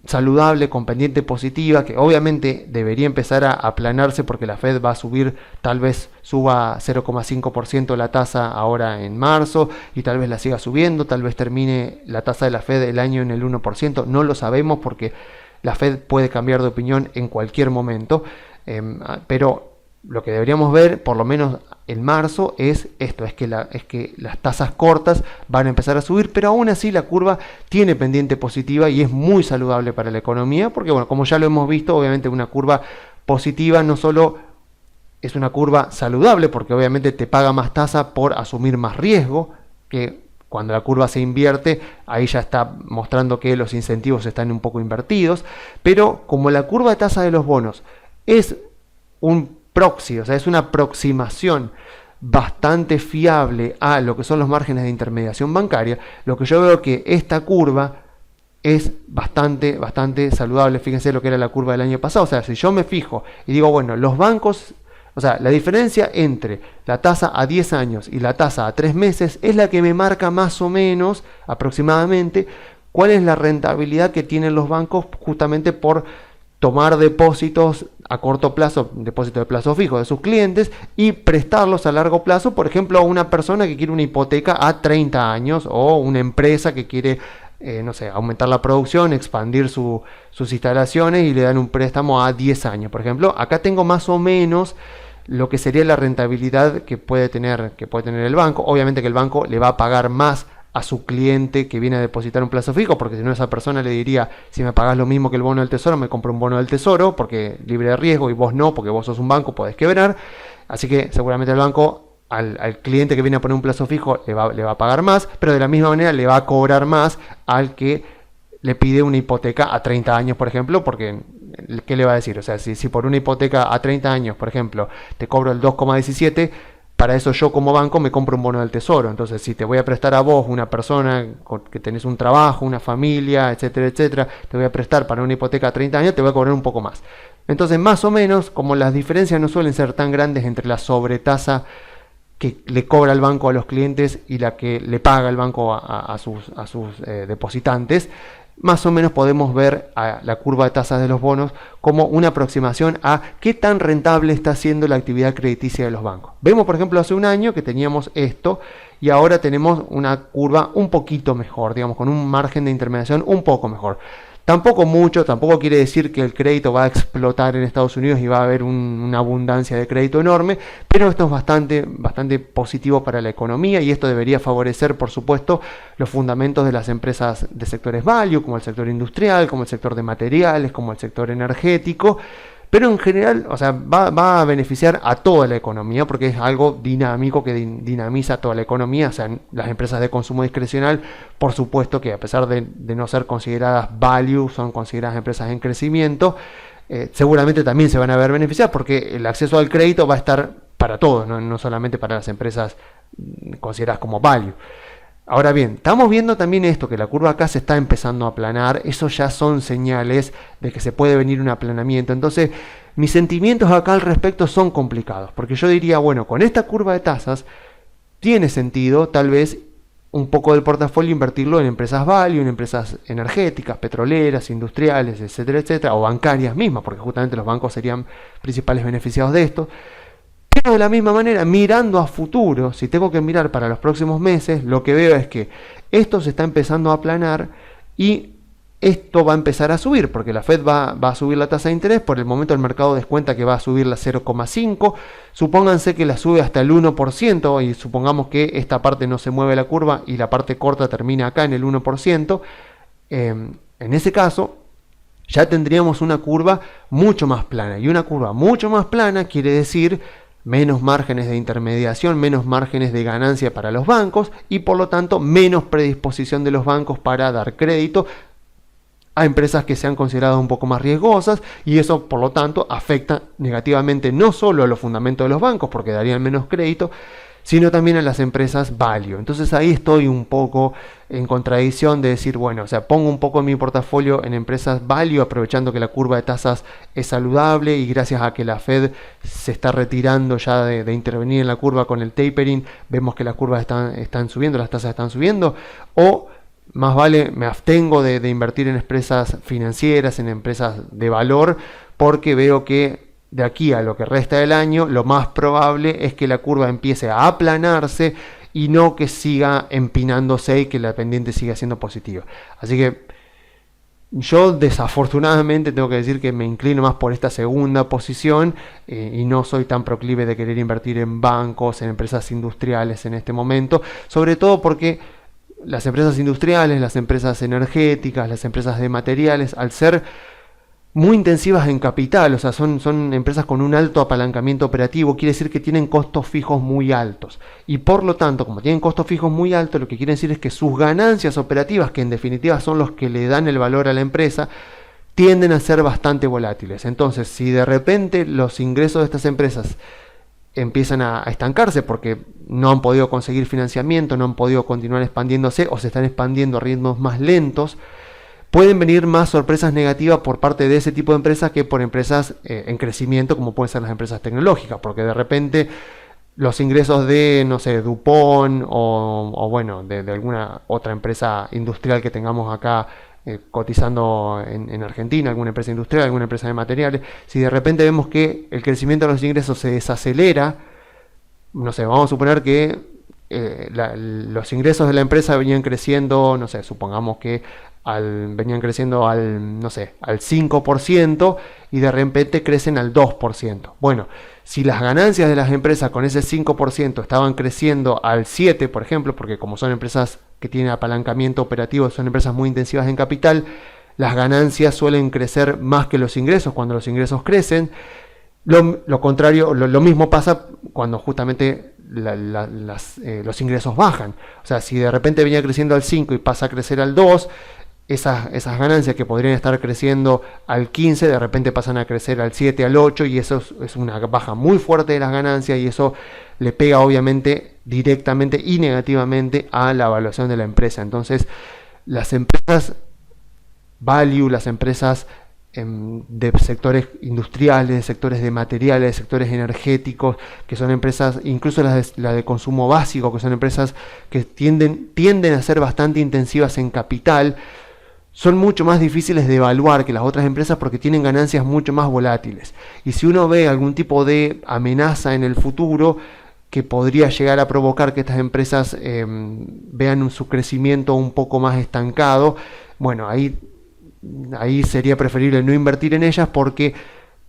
saludable, con pendiente positiva, que obviamente debería empezar a aplanarse porque la Fed va a subir, tal vez suba 0,5% la tasa ahora en marzo y tal vez la siga subiendo, tal vez termine la tasa de la Fed el año en el 1%, no lo sabemos porque la Fed puede cambiar de opinión en cualquier momento, pero lo que deberíamos ver, por lo menos en marzo, es esto, es que las tasas cortas van a empezar a subir, pero aún así la curva tiene pendiente positiva y es muy saludable para la economía, porque bueno, como ya lo hemos visto, obviamente una curva positiva no solo es una curva saludable, porque obviamente te paga más tasa por asumir más riesgo, que cuando la curva se invierte, ahí ya está mostrando que los incentivos están un poco invertidos, pero como la curva de tasa de los bonos es un proxy, o sea, es una aproximación bastante fiable a lo que son los márgenes de intermediación bancaria, lo que yo veo que esta curva es bastante saludable. Fíjense lo que era la curva del año pasado, o sea, si yo me fijo y digo, bueno, los bancos, o sea, la diferencia entre la tasa a 10 años y la tasa a 3 meses es la que me marca más o menos, aproximadamente, cuál es la rentabilidad que tienen los bancos justamente por tomar depósitos a corto plazo, depósitos de plazo fijo de sus clientes y prestarlos a largo plazo, por ejemplo, a una persona que quiere una hipoteca a 30 años o una empresa que quiere, no sé, aumentar la producción, expandir sus instalaciones y le dan un préstamo a 10 años, por ejemplo. Acá tengo más o menos lo que sería la rentabilidad que puede tener el banco. Obviamente que el banco le va a pagar más a su cliente que viene a depositar un plazo fijo, porque si no esa persona le diría, si me pagás lo mismo que el bono del tesoro, me compro un bono del tesoro, porque libre de riesgo, y vos no, porque vos sos un banco, podés quebrar. Así que seguramente el banco al cliente que viene a poner un plazo fijo le va a pagar más, pero de la misma manera le va a cobrar más al que le pide una hipoteca a 30 años, por ejemplo, porque ¿qué le va a decir? O sea, si por una hipoteca a 30 años, por ejemplo, te cobro el 2,17, para eso yo como banco me compro un bono del tesoro. Entonces, si te voy a prestar a vos, una persona que tenés un trabajo, una familia, etcétera, etcétera, te voy a prestar para una hipoteca a 30 años, te voy a cobrar un poco más. Entonces, más o menos, como las diferencias no suelen ser tan grandes entre la sobretasa que le cobra el banco a los clientes y la que le paga el banco a sus depositantes, más o menos podemos ver a la curva de tasas de los bonos como una aproximación a qué tan rentable está siendo la actividad crediticia de los bancos. Vemos, por ejemplo, hace un año que teníamos esto y ahora tenemos una curva un poquito mejor, digamos, con un margen de intermediación un poco mejor. Tampoco mucho, tampoco quiere decir que el crédito va a explotar en Estados Unidos y va a haber una abundancia de crédito enorme, pero esto es bastante positivo para la economía y esto debería favorecer, por supuesto, los fundamentos de las empresas de sectores value, como el sector industrial, como el sector de materiales, como el sector energético. Pero en general, o sea, va a beneficiar a toda la economía porque es algo dinámico que dinamiza toda la economía. O sea, las empresas de consumo discrecional, por supuesto que a pesar de no ser consideradas value, son consideradas empresas en crecimiento, seguramente también se van a ver beneficiadas porque el acceso al crédito va a estar para todos, no solamente para las empresas consideradas como value. Ahora bien, estamos viendo también esto, que la curva acá se está empezando a aplanar, eso ya son señales de que se puede venir un aplanamiento. Entonces, mis sentimientos acá al respecto son complicados, porque yo diría, bueno, con esta curva de tasas, tiene sentido tal vez un poco del portafolio invertirlo en empresas value, en empresas energéticas, petroleras, industriales, etcétera, etcétera, o bancarias mismas, porque justamente los bancos serían principales beneficiados de esto. Pero de la misma manera, mirando a futuro, si tengo que mirar para los próximos meses, lo que veo es que esto se está empezando a aplanar y esto va a empezar a subir, porque la Fed va a subir la tasa de interés. Por el momento el mercado descuenta que va a subir la 0,5. Supónganse que la sube hasta el 1% y supongamos que esta parte no se mueve la curva y la parte corta termina acá en el 1%. En ese caso, ya tendríamos una curva mucho más plana. Y una curva mucho más plana quiere decir menos márgenes de intermediación, menos márgenes de ganancia para los bancos y por lo tanto menos predisposición de los bancos para dar crédito a empresas que sean consideradas un poco más riesgosas, y eso por lo tanto afecta negativamente no solo a los fundamentos de los bancos porque darían menos crédito, sino también a las empresas value. Entonces ahí estoy un poco en contradicción de decir, bueno, o sea, pongo un poco mi portafolio en empresas value aprovechando que la curva de tasas es saludable y gracias a que la Fed se está retirando ya de intervenir en la curva con el tapering, vemos que las curvas están subiendo, las tasas están subiendo, o más vale me abstengo de invertir en empresas financieras, en empresas de valor, porque veo que de aquí a lo que resta del año, lo más probable es que la curva empiece a aplanarse y no que siga empinándose y que la pendiente siga siendo positiva. Así que yo desafortunadamente tengo que decir que me inclino más por esta segunda posición y no soy tan proclive de querer invertir en bancos, en empresas industriales en este momento, sobre todo porque las empresas industriales, las empresas energéticas, las empresas de materiales, al ser muy intensivas en capital, o sea, son empresas con un alto apalancamiento operativo, quiere decir que tienen costos fijos muy altos. Y por lo tanto, como tienen costos fijos muy altos, lo que quiere decir es que sus ganancias operativas, que en definitiva son los que le dan el valor a la empresa, tienden a ser bastante volátiles. Entonces, si de repente los ingresos de estas empresas empiezan a estancarse porque no han podido conseguir financiamiento, no han podido continuar expandiéndose o se están expandiendo a ritmos más lentos, pueden venir más sorpresas negativas por parte de ese tipo de empresas que por empresas en crecimiento, como pueden ser las empresas tecnológicas, porque de repente los ingresos de, no sé, DuPont o bueno, de alguna otra empresa industrial que tengamos acá cotizando en Argentina, alguna empresa industrial, alguna empresa de materiales, si de repente vemos que el crecimiento de los ingresos se desacelera, no sé, vamos a suponer que los ingresos de la empresa venían creciendo, no sé, supongamos que venían creciendo al 5% y de repente crecen al 2%. Bueno, si las ganancias de las empresas con ese 5% estaban creciendo al 7%, por ejemplo, porque como son empresas que tienen apalancamiento operativo, son empresas muy intensivas en capital, las ganancias suelen crecer más que los ingresos cuando los ingresos crecen. Lo contrario, lo mismo pasa cuando justamente los ingresos bajan. O sea, si de repente venía creciendo al 5 y pasa a crecer al 2, esas ganancias que podrían estar creciendo al 15, de repente pasan a crecer al 7, al 8, y eso es una baja muy fuerte de las ganancias, y eso le pega obviamente directamente y negativamente a la evaluación de la empresa. Entonces, las empresas value, las empresas de sectores industriales, de sectores de materiales, de sectores energéticos, que son empresas, incluso las de consumo básico, que son empresas que tienden a ser bastante intensivas en capital, son mucho más difíciles de evaluar que las otras empresas porque tienen ganancias mucho más volátiles. Y si uno ve algún tipo de amenaza en el futuro que podría llegar a provocar que estas empresas vean su crecimiento un poco más estancado, bueno, ahí sería preferible no invertir en ellas, porque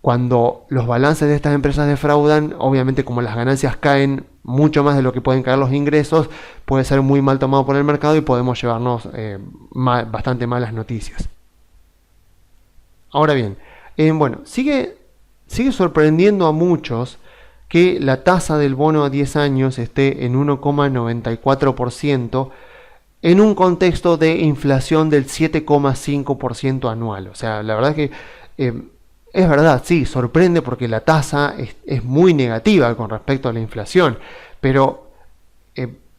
cuando los balances de estas empresas defraudan, obviamente como las ganancias caen mucho más de lo que pueden caer los ingresos, puede ser muy mal tomado por el mercado y podemos llevarnos bastante malas noticias. Ahora bien, bueno, sigue sorprendiendo a muchos que la tasa del bono a 10 años esté en 1,94%, en un contexto de inflación del 7,5% anual. O sea, la verdad que es verdad, sí, sorprende porque la tasa es muy negativa con respecto a la inflación. Pero,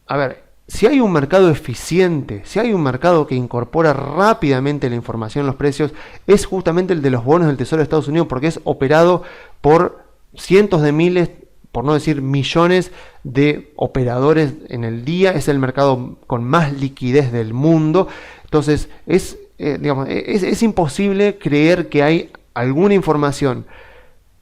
a ver, si hay un mercado eficiente, si hay un mercado que incorpora rápidamente la información en los precios, es justamente el de los bonos del Tesoro de Estados Unidos, porque es operado por cientos de miles, por no decir millones de operadores en el día. Es el mercado con más liquidez del mundo. Entonces es imposible creer que hay alguna información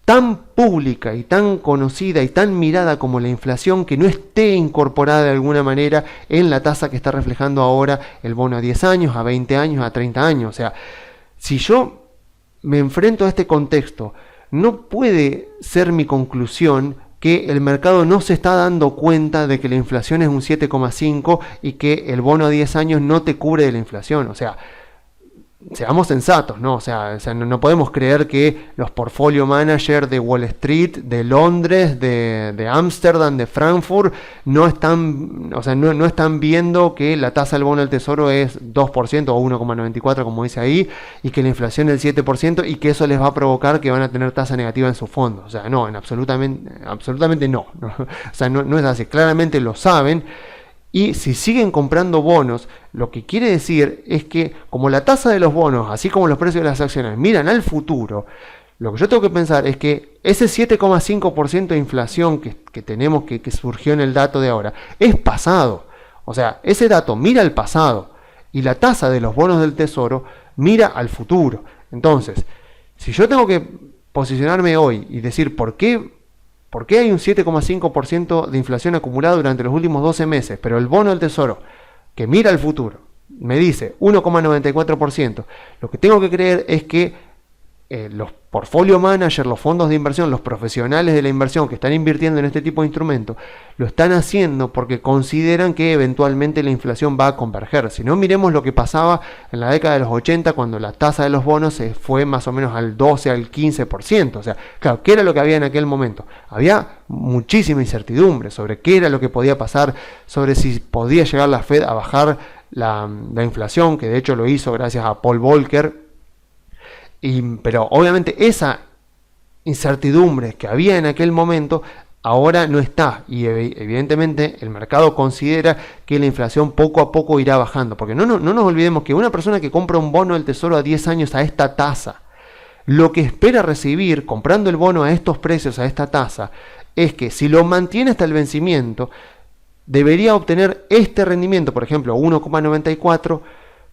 tan pública y tan conocida y tan mirada como la inflación que no esté incorporada de alguna manera en la tasa que está reflejando ahora el bono a 10 años, a 20 años, a 30 años. O sea, si yo me enfrento a este contexto, no puede ser mi conclusión que el mercado no se está dando cuenta de que la inflación es un 7,5 y que el bono a 10 años no te cubre de la inflación. O sea, seamos sensatos, ¿no? O sea, no podemos creer que los portfolio managers de Wall Street, de Londres, de Ámsterdam, de Frankfurt, no están viendo que la tasa del bono del tesoro es 2% o 1,94, como dice ahí, y que la inflación es el 7%, y que eso les va a provocar que van a tener tasa negativa en sus fondos. O sea, no, absolutamente no. O sea, no es así. Claramente lo saben. Y si siguen comprando bonos, lo que quiere decir es que como la tasa de los bonos, así como los precios de las acciones, miran al futuro, lo que yo tengo que pensar es que ese 7,5% de inflación que tenemos, que surgió en el dato de ahora, es pasado. O sea, ese dato mira al pasado y la tasa de los bonos del tesoro mira al futuro. Entonces, si yo tengo que posicionarme hoy y decir ¿por qué hay un 7,5% de inflación acumulada durante los últimos 12 meses, pero el bono del tesoro, que mira al futuro, me dice 1,94%? Lo que tengo que creer es que los portfolio managers, los fondos de inversión, los profesionales de la inversión que están invirtiendo en este tipo de instrumentos, lo están haciendo porque consideran que eventualmente la inflación va a converger. Si no, miremos lo que pasaba en la década de los 80, cuando la tasa de los bonos se fue más o menos al 12, al 15%. O sea, claro, ¿qué era lo que había en aquel momento? Había muchísima incertidumbre sobre qué era lo que podía pasar, sobre si podía llegar la Fed a bajar la inflación, que de hecho lo hizo gracias a Paul Volcker. Pero obviamente esa incertidumbre que había en aquel momento ahora no está, y evidentemente el mercado considera que la inflación poco a poco irá bajando, porque no nos olvidemos que una persona que compra un bono del tesoro a 10 años a esta tasa, lo que espera recibir comprando el bono a estos precios, a esta tasa, es que si lo mantiene hasta el vencimiento, debería obtener este rendimiento, por ejemplo 1,94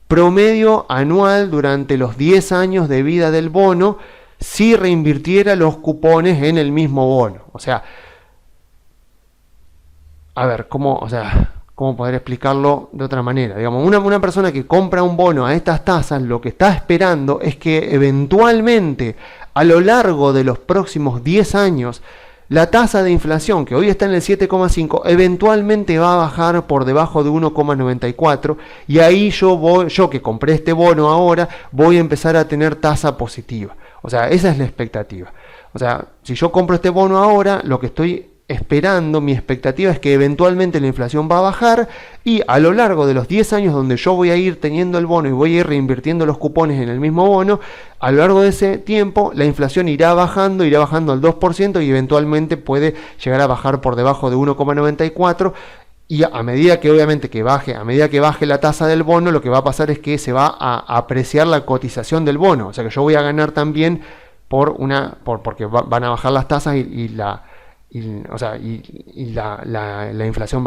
promedio anual durante los 10 años de vida del bono, si reinvirtiera los cupones en el mismo bono. O sea, a ver, ¿cómo poder explicarlo de otra manera? Digamos, una persona que compra un bono a estas tasas, lo que está esperando es que eventualmente, a lo largo de los próximos 10 años, la tasa de inflación, que hoy está en el 7,5, eventualmente va a bajar por debajo de 1,94, y ahí yo que compré este bono ahora, voy a empezar a tener tasa positiva. O sea, esa es la expectativa. O sea, si yo compro este bono ahora, lo que estoy esperando, mi expectativa es que eventualmente la inflación va a bajar, y a lo largo de los 10 años donde yo voy a ir teniendo el bono y voy a ir reinvirtiendo los cupones en el mismo bono, a lo largo de ese tiempo la inflación irá bajando al 2%, y eventualmente puede llegar a bajar por debajo de 1,94, Y a medida que obviamente a medida que baje la tasa del bono, lo que va a pasar es que se va a apreciar la cotización del bono. O sea que yo voy a ganar también porque van a bajar las tasas la inflación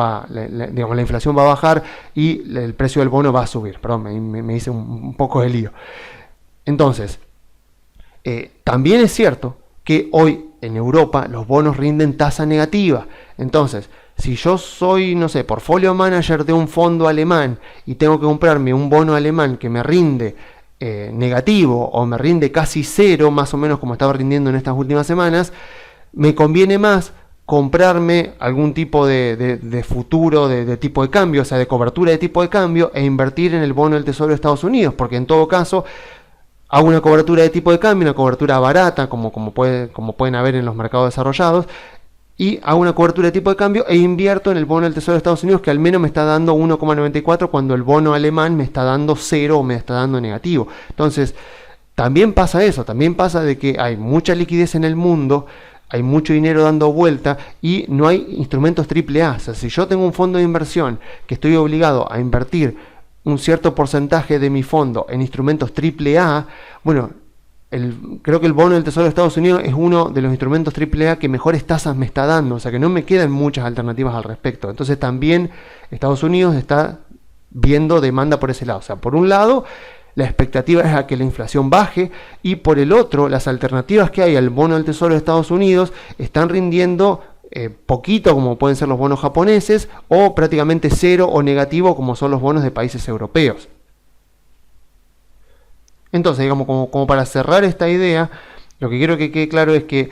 digamos, la inflación va a bajar y el precio del bono va a subir. Perdón, me hice un poco de lío. Entonces, también es cierto que hoy en Europa los bonos rinden tasa negativa. Entonces, si yo soy, no sé, portfolio manager de un fondo alemán y tengo que comprarme un bono alemán que me rinde negativo o me rinde casi cero, más o menos como estaba rindiendo en estas últimas semanas, me conviene más comprarme algún tipo de futuro de tipo de cambio, o sea, de cobertura de tipo de cambio, e invertir en el bono del Tesoro de Estados Unidos, porque en todo caso hago una cobertura de tipo de cambio, una cobertura barata, como pueden haber en los mercados desarrollados, y hago una cobertura de tipo de cambio e invierto en el bono del Tesoro de Estados Unidos, que al menos me está dando 1,94 cuando el bono alemán me está dando 0 o me está dando negativo. Entonces, también pasa eso, también pasa de que hay mucha liquidez en el mundo, hay mucho dinero dando vuelta y no hay instrumentos AAA. O sea, si yo tengo un fondo de inversión que estoy obligado a invertir un cierto porcentaje de mi fondo en instrumentos AAA, bueno, creo que el bono del Tesoro de Estados Unidos es uno de los instrumentos AAA que mejores tasas me está dando, o sea que no me quedan muchas alternativas al respecto. Entonces también Estados Unidos está viendo demanda por ese lado. O sea, por un lado, la expectativa es a que la inflación baje, y por el otro, las alternativas que hay al bono del Tesoro de Estados Unidos están rindiendo poquito, como pueden ser los bonos japoneses, o prácticamente cero o negativo, como son los bonos de países europeos. Entonces, digamos, como para cerrar esta idea, lo que quiero que quede claro es que,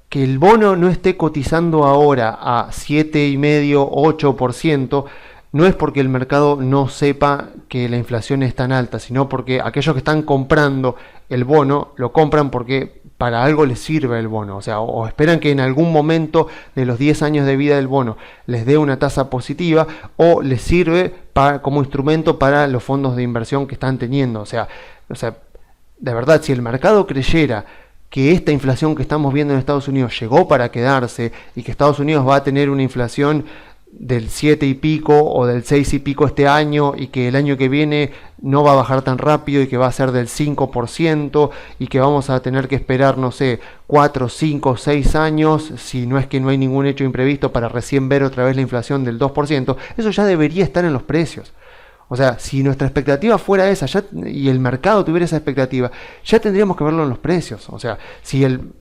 que el bono no esté cotizando ahora a 7,5, 8%, no es porque el mercado no sepa que la inflación es tan alta, sino porque aquellos que están comprando el bono lo compran porque para algo les sirve el bono, o sea, o esperan que en algún momento de los 10 años de vida del bono les dé una tasa positiva, o les sirve como instrumento para los fondos de inversión que están teniendo. O sea, de verdad, si el mercado creyera que esta inflación que estamos viendo en Estados Unidos llegó para quedarse y que Estados Unidos va a tener una inflación del 7 y pico o del 6 y pico este año, y que el año que viene no va a bajar tan rápido y que va a ser del 5%, y que vamos a tener que esperar, no sé, 4, 5, 6 años, si no es que no hay ningún hecho imprevisto, para recién ver otra vez la inflación del 2%, eso ya debería estar en los precios. O sea, si nuestra expectativa fuera esa y el mercado tuviera esa expectativa, ya tendríamos que verlo en los precios. O sea, si el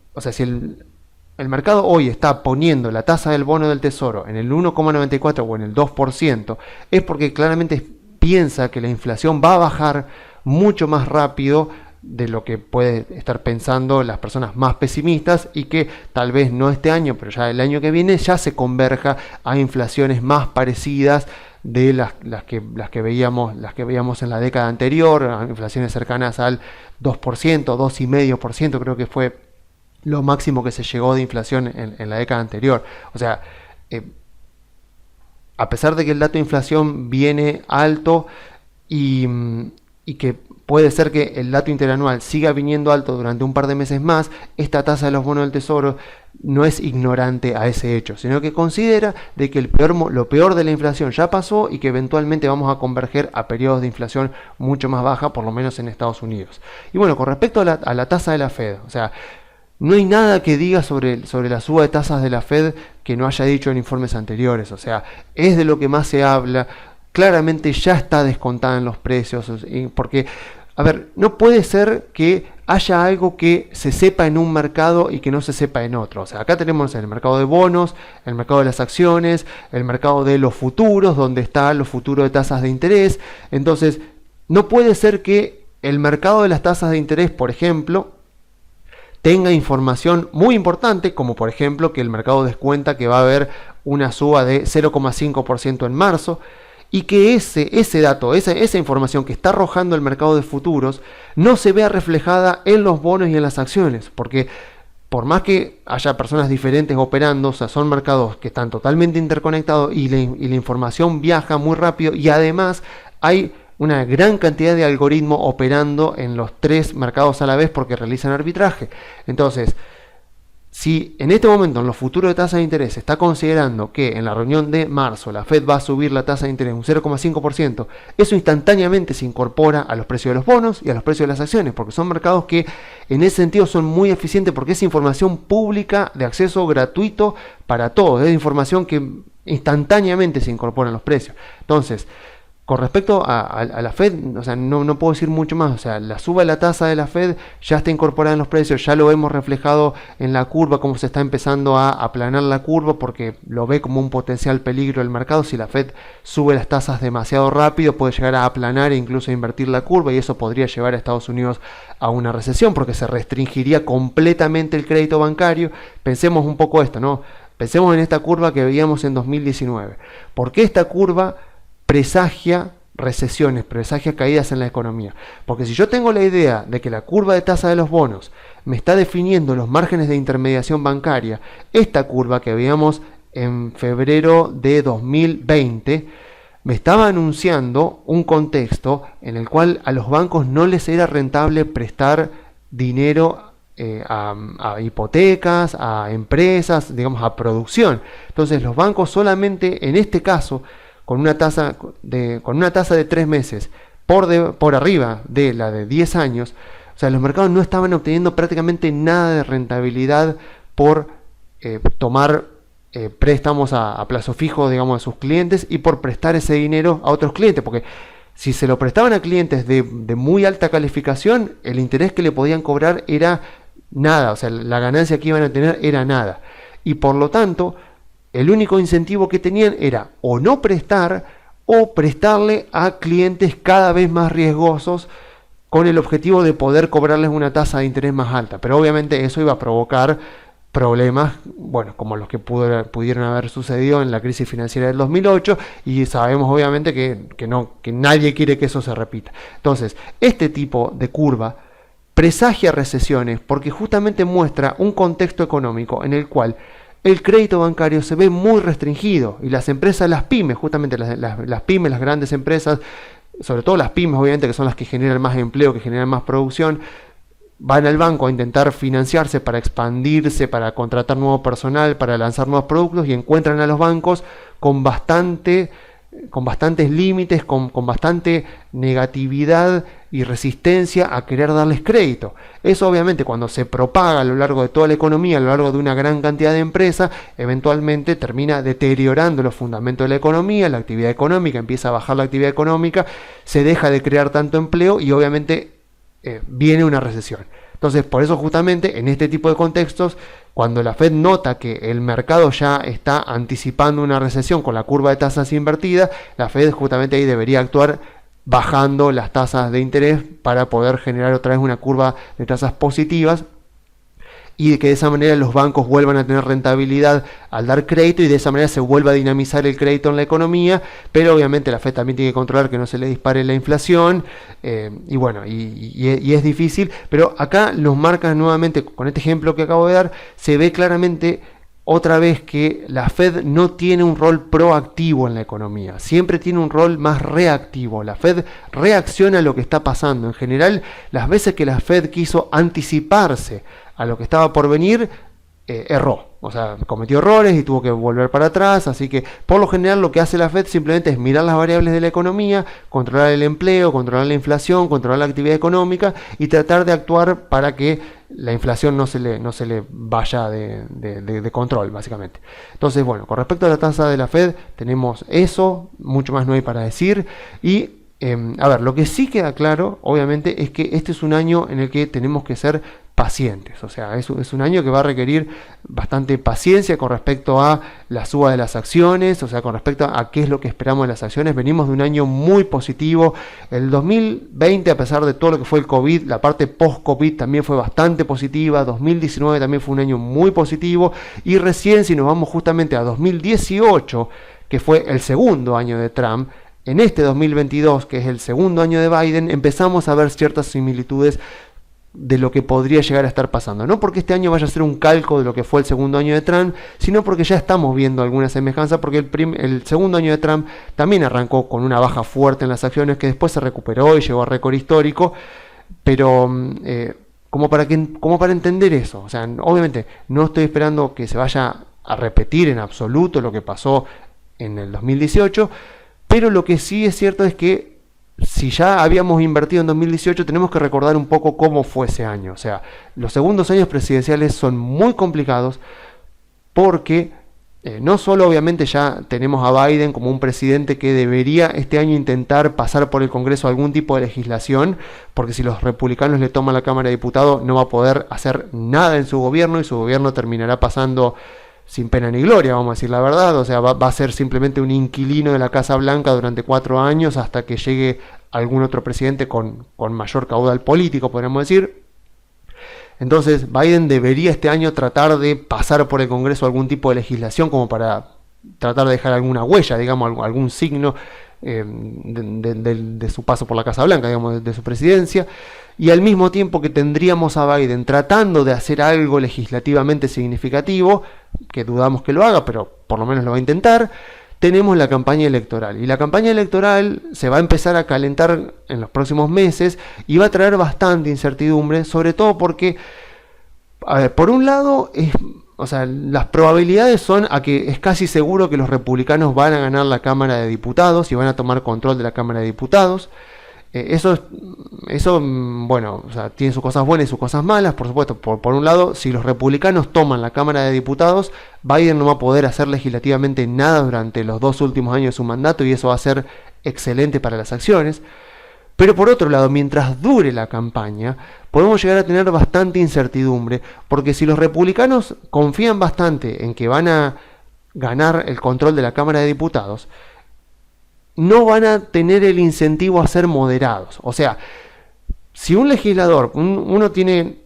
mercado hoy está poniendo la tasa del bono del Tesoro en el 1,94 o en el 2%, es porque claramente piensa que la inflación va a bajar mucho más rápido de lo que puede estar pensando las personas más pesimistas, y que tal vez no este año, pero ya el año que viene ya se converja a inflaciones más parecidas de las que veíamos en la década anterior, a inflaciones cercanas al 2%, 2,5%, creo que fue lo máximo que se llegó de inflación en la década anterior. O sea, a pesar de que el dato de inflación viene alto y que puede ser que el dato interanual siga viniendo alto durante un par de meses más, esta tasa de los bonos del Tesoro no es ignorante a ese hecho, sino que considera de que lo peor de la inflación ya pasó y que eventualmente vamos a converger a periodos de inflación mucho más baja, por lo menos en Estados Unidos. Y bueno, con respecto a la tasa de la Fed, o sea, no hay nada que diga sobre la suba de tasas de la Fed que no haya dicho en informes anteriores. O sea, es de lo que más se habla. Claramente ya está descontada en los precios. Porque, a ver, no puede ser que haya algo que se sepa en un mercado y que no se sepa en otro. O sea, acá tenemos el mercado de bonos, el mercado de las acciones, el mercado de los futuros, donde están los futuros de tasas de interés. Entonces, no puede ser que el mercado de las tasas de interés, por ejemplo, tenga información muy importante, como por ejemplo que el mercado descuenta que va a haber una suba de 0,5% en marzo, y que ese dato, esa información que está arrojando el mercado de futuros, no se vea reflejada en los bonos y en las acciones, porque por más que haya personas diferentes operando, o sea, son mercados que están totalmente interconectados y la información viaja muy rápido, y además hay una gran cantidad de algoritmos operando en los tres mercados a la vez porque realizan arbitraje. Entonces, Si en este momento en los futuros de tasa de interés se está considerando que en la reunión de marzo la Fed va a subir la tasa de interés un 0,5%, eso instantáneamente se incorpora a los precios de los bonos y a los precios de las acciones, porque son mercados que en ese sentido son muy eficientes porque es información pública de acceso gratuito para todos, es información que instantáneamente se incorpora en los precios. Entonces, con respecto a la Fed, o sea, no puedo decir mucho más. O sea, la suba de la tasa de la Fed ya está incorporada en los precios, ya lo vemos reflejado en la curva, cómo se está empezando a aplanar la curva, porque lo ve como un potencial peligro el mercado. Si la Fed sube las tasas demasiado rápido, puede llegar a aplanar e incluso a invertir la curva, y eso podría llevar a Estados Unidos a una recesión, porque se restringiría completamente el crédito bancario. Pensemos un poco esto, ¿no? Pensemos en esta curva que veíamos en 2019. ¿Por qué esta curva presagia recesiones, presagia caídas en la economía? Porque si yo tengo la idea de que la curva de tasa de los bonos me está definiendo los márgenes de intermediación bancaria, esta curva que veíamos en febrero de 2020 me estaba anunciando un contexto en el cual a los bancos no les era rentable prestar dinero a hipotecas, a empresas, digamos a producción. Entonces los bancos solamente en este caso, con una tasa de 3 meses por arriba de la de 10 años, o sea, los mercados no estaban obteniendo prácticamente nada de rentabilidad por tomar préstamos a plazo fijo, digamos, a sus clientes y por prestar ese dinero a otros clientes, porque si se lo prestaban a clientes de muy alta calificación, el interés que le podían cobrar era nada, o sea, la ganancia que iban a tener era nada. Y por lo tanto, el único incentivo que tenían era o no prestar o prestarle a clientes cada vez más riesgosos con el objetivo de poder cobrarles una tasa de interés más alta. Pero obviamente eso iba a provocar problemas, bueno, como los que pudieron haber sucedido en la crisis financiera del 2008, y sabemos obviamente que nadie quiere que eso se repita. Entonces, este tipo de curva presagia recesiones porque justamente muestra un contexto económico en el cual el crédito bancario se ve muy restringido y las empresas, las pymes, justamente las pymes, las grandes empresas, sobre todo las pymes obviamente, que son las que generan más empleo, que generan más producción, van al banco a intentar financiarse para expandirse, para contratar nuevo personal, para lanzar nuevos productos, y encuentran a los bancos con bastantes límites, con bastante negatividad y resistencia a querer darles crédito. Eso obviamente cuando se propaga a lo largo de toda la economía, a lo largo de una gran cantidad de empresas, eventualmente termina deteriorando los fundamentos de la economía, la actividad económica, empieza a bajar la actividad económica, se deja de crear tanto empleo y obviamente viene una recesión. Entonces, por eso justamente en este tipo de contextos, cuando la Fed nota que el mercado ya está anticipando una recesión con la curva de tasas invertida, la Fed justamente ahí debería actuar bajando las tasas de interés para poder generar otra vez una curva de tasas positivas, y que de esa manera los bancos vuelvan a tener rentabilidad al dar crédito y de esa manera se vuelva a dinamizar el crédito en la economía. Pero obviamente la Fed también tiene que controlar que no se le dispare la inflación, y bueno, y es difícil, pero acá los marca nuevamente, con este ejemplo que acabo de dar, se ve claramente otra vez que la Fed no tiene un rol proactivo en la economía, siempre tiene un rol más reactivo. La Fed reacciona a lo que está pasando. En general, las veces que la Fed quiso anticiparse a lo que estaba por venir, erró. O sea, cometió errores y tuvo que volver para atrás. Así que, por lo general, lo que hace la Fed simplemente es mirar las variables de la economía, controlar el empleo, controlar la inflación, controlar la actividad económica y tratar de actuar para que la inflación no se le vaya de control, básicamente. Entonces, bueno, con respecto a la tasa de la Fed, tenemos eso, mucho más no hay para decir. Y, a ver, lo que sí queda claro, obviamente, es que este es un año en el que tenemos que ser pacientes. O sea, es un año que va a requerir bastante paciencia con respecto a la suba de las acciones, o sea, con respecto a qué es lo que esperamos de las acciones. Venimos de un año muy positivo. El 2020, a pesar de todo lo que fue el COVID, la parte post-COVID también fue bastante positiva. 2019 también fue un año muy positivo. Y recién, si nos vamos justamente a 2018, que fue el segundo año de Trump, en este 2022, que es el segundo año de Biden, empezamos a ver ciertas similitudes de lo que podría llegar a estar pasando. No porque este año vaya a ser un calco de lo que fue el segundo año de Trump, sino porque ya estamos viendo alguna semejanza, porque el segundo año de Trump también arrancó con una baja fuerte en las acciones que después se recuperó y llegó a récord histórico, pero como para entender eso. O sea, obviamente no estoy esperando que se vaya a repetir en absoluto lo que pasó en el 2018, pero lo que sí es cierto es que si ya habíamos invertido en 2018, tenemos que recordar un poco cómo fue ese año. O sea, los segundos años presidenciales son muy complicados porque no solo obviamente ya tenemos a Biden como un presidente que debería este año intentar pasar por el Congreso algún tipo de legislación, porque si los republicanos le toman la Cámara de Diputados no va a poder hacer nada en su gobierno y su gobierno terminará pasando sin pena ni gloria, vamos a decir la verdad. O sea, va a ser simplemente un inquilino de la Casa Blanca durante 4 años hasta que llegue algún otro presidente con mayor caudal político, podríamos decir. Entonces Biden debería este año tratar de pasar por el Congreso algún tipo de legislación como para tratar de dejar alguna huella, digamos, algún signo de su paso por la Casa Blanca, digamos, de su presidencia. Y al mismo tiempo que tendríamos a Biden tratando de hacer algo legislativamente significativo, que dudamos que lo haga, pero por lo menos lo va a intentar, tenemos la campaña electoral. Y la campaña electoral se va a empezar a calentar en los próximos meses y va a traer bastante incertidumbre, sobre todo porque, a ver, por un lado, o sea, las probabilidades son a que es casi seguro que los republicanos van a ganar la Cámara de Diputados y van a tomar control de la Cámara de Diputados. Eso, bueno, o sea, tiene sus cosas buenas y sus cosas malas, por supuesto. Por un lado, si los republicanos toman la Cámara de Diputados, Biden no va a poder hacer legislativamente nada durante los 2 últimos años de su mandato y eso va a ser excelente para las acciones. Pero por otro lado, mientras dure la campaña, podemos llegar a tener bastante incertidumbre, porque si los republicanos confían bastante en que van a ganar el control de la Cámara de Diputados, no van a tener el incentivo a ser moderados. O sea, si un legislador, uno tiene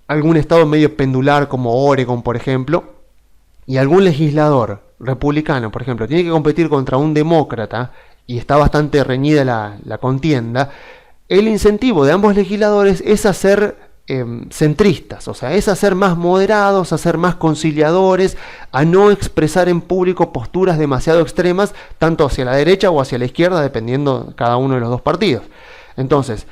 algún estado medio pendular como Oregon, por ejemplo, y algún legislador republicano, por ejemplo, tiene que competir contra un demócrata y está bastante reñida la contienda, el incentivo de ambos legisladores es hacer centristas, o sea, es a ser más moderados, a ser más conciliadores, a no expresar en público posturas demasiado extremas, tanto hacia la derecha o hacia la izquierda, dependiendo cada uno de los dos partidos. Entonces,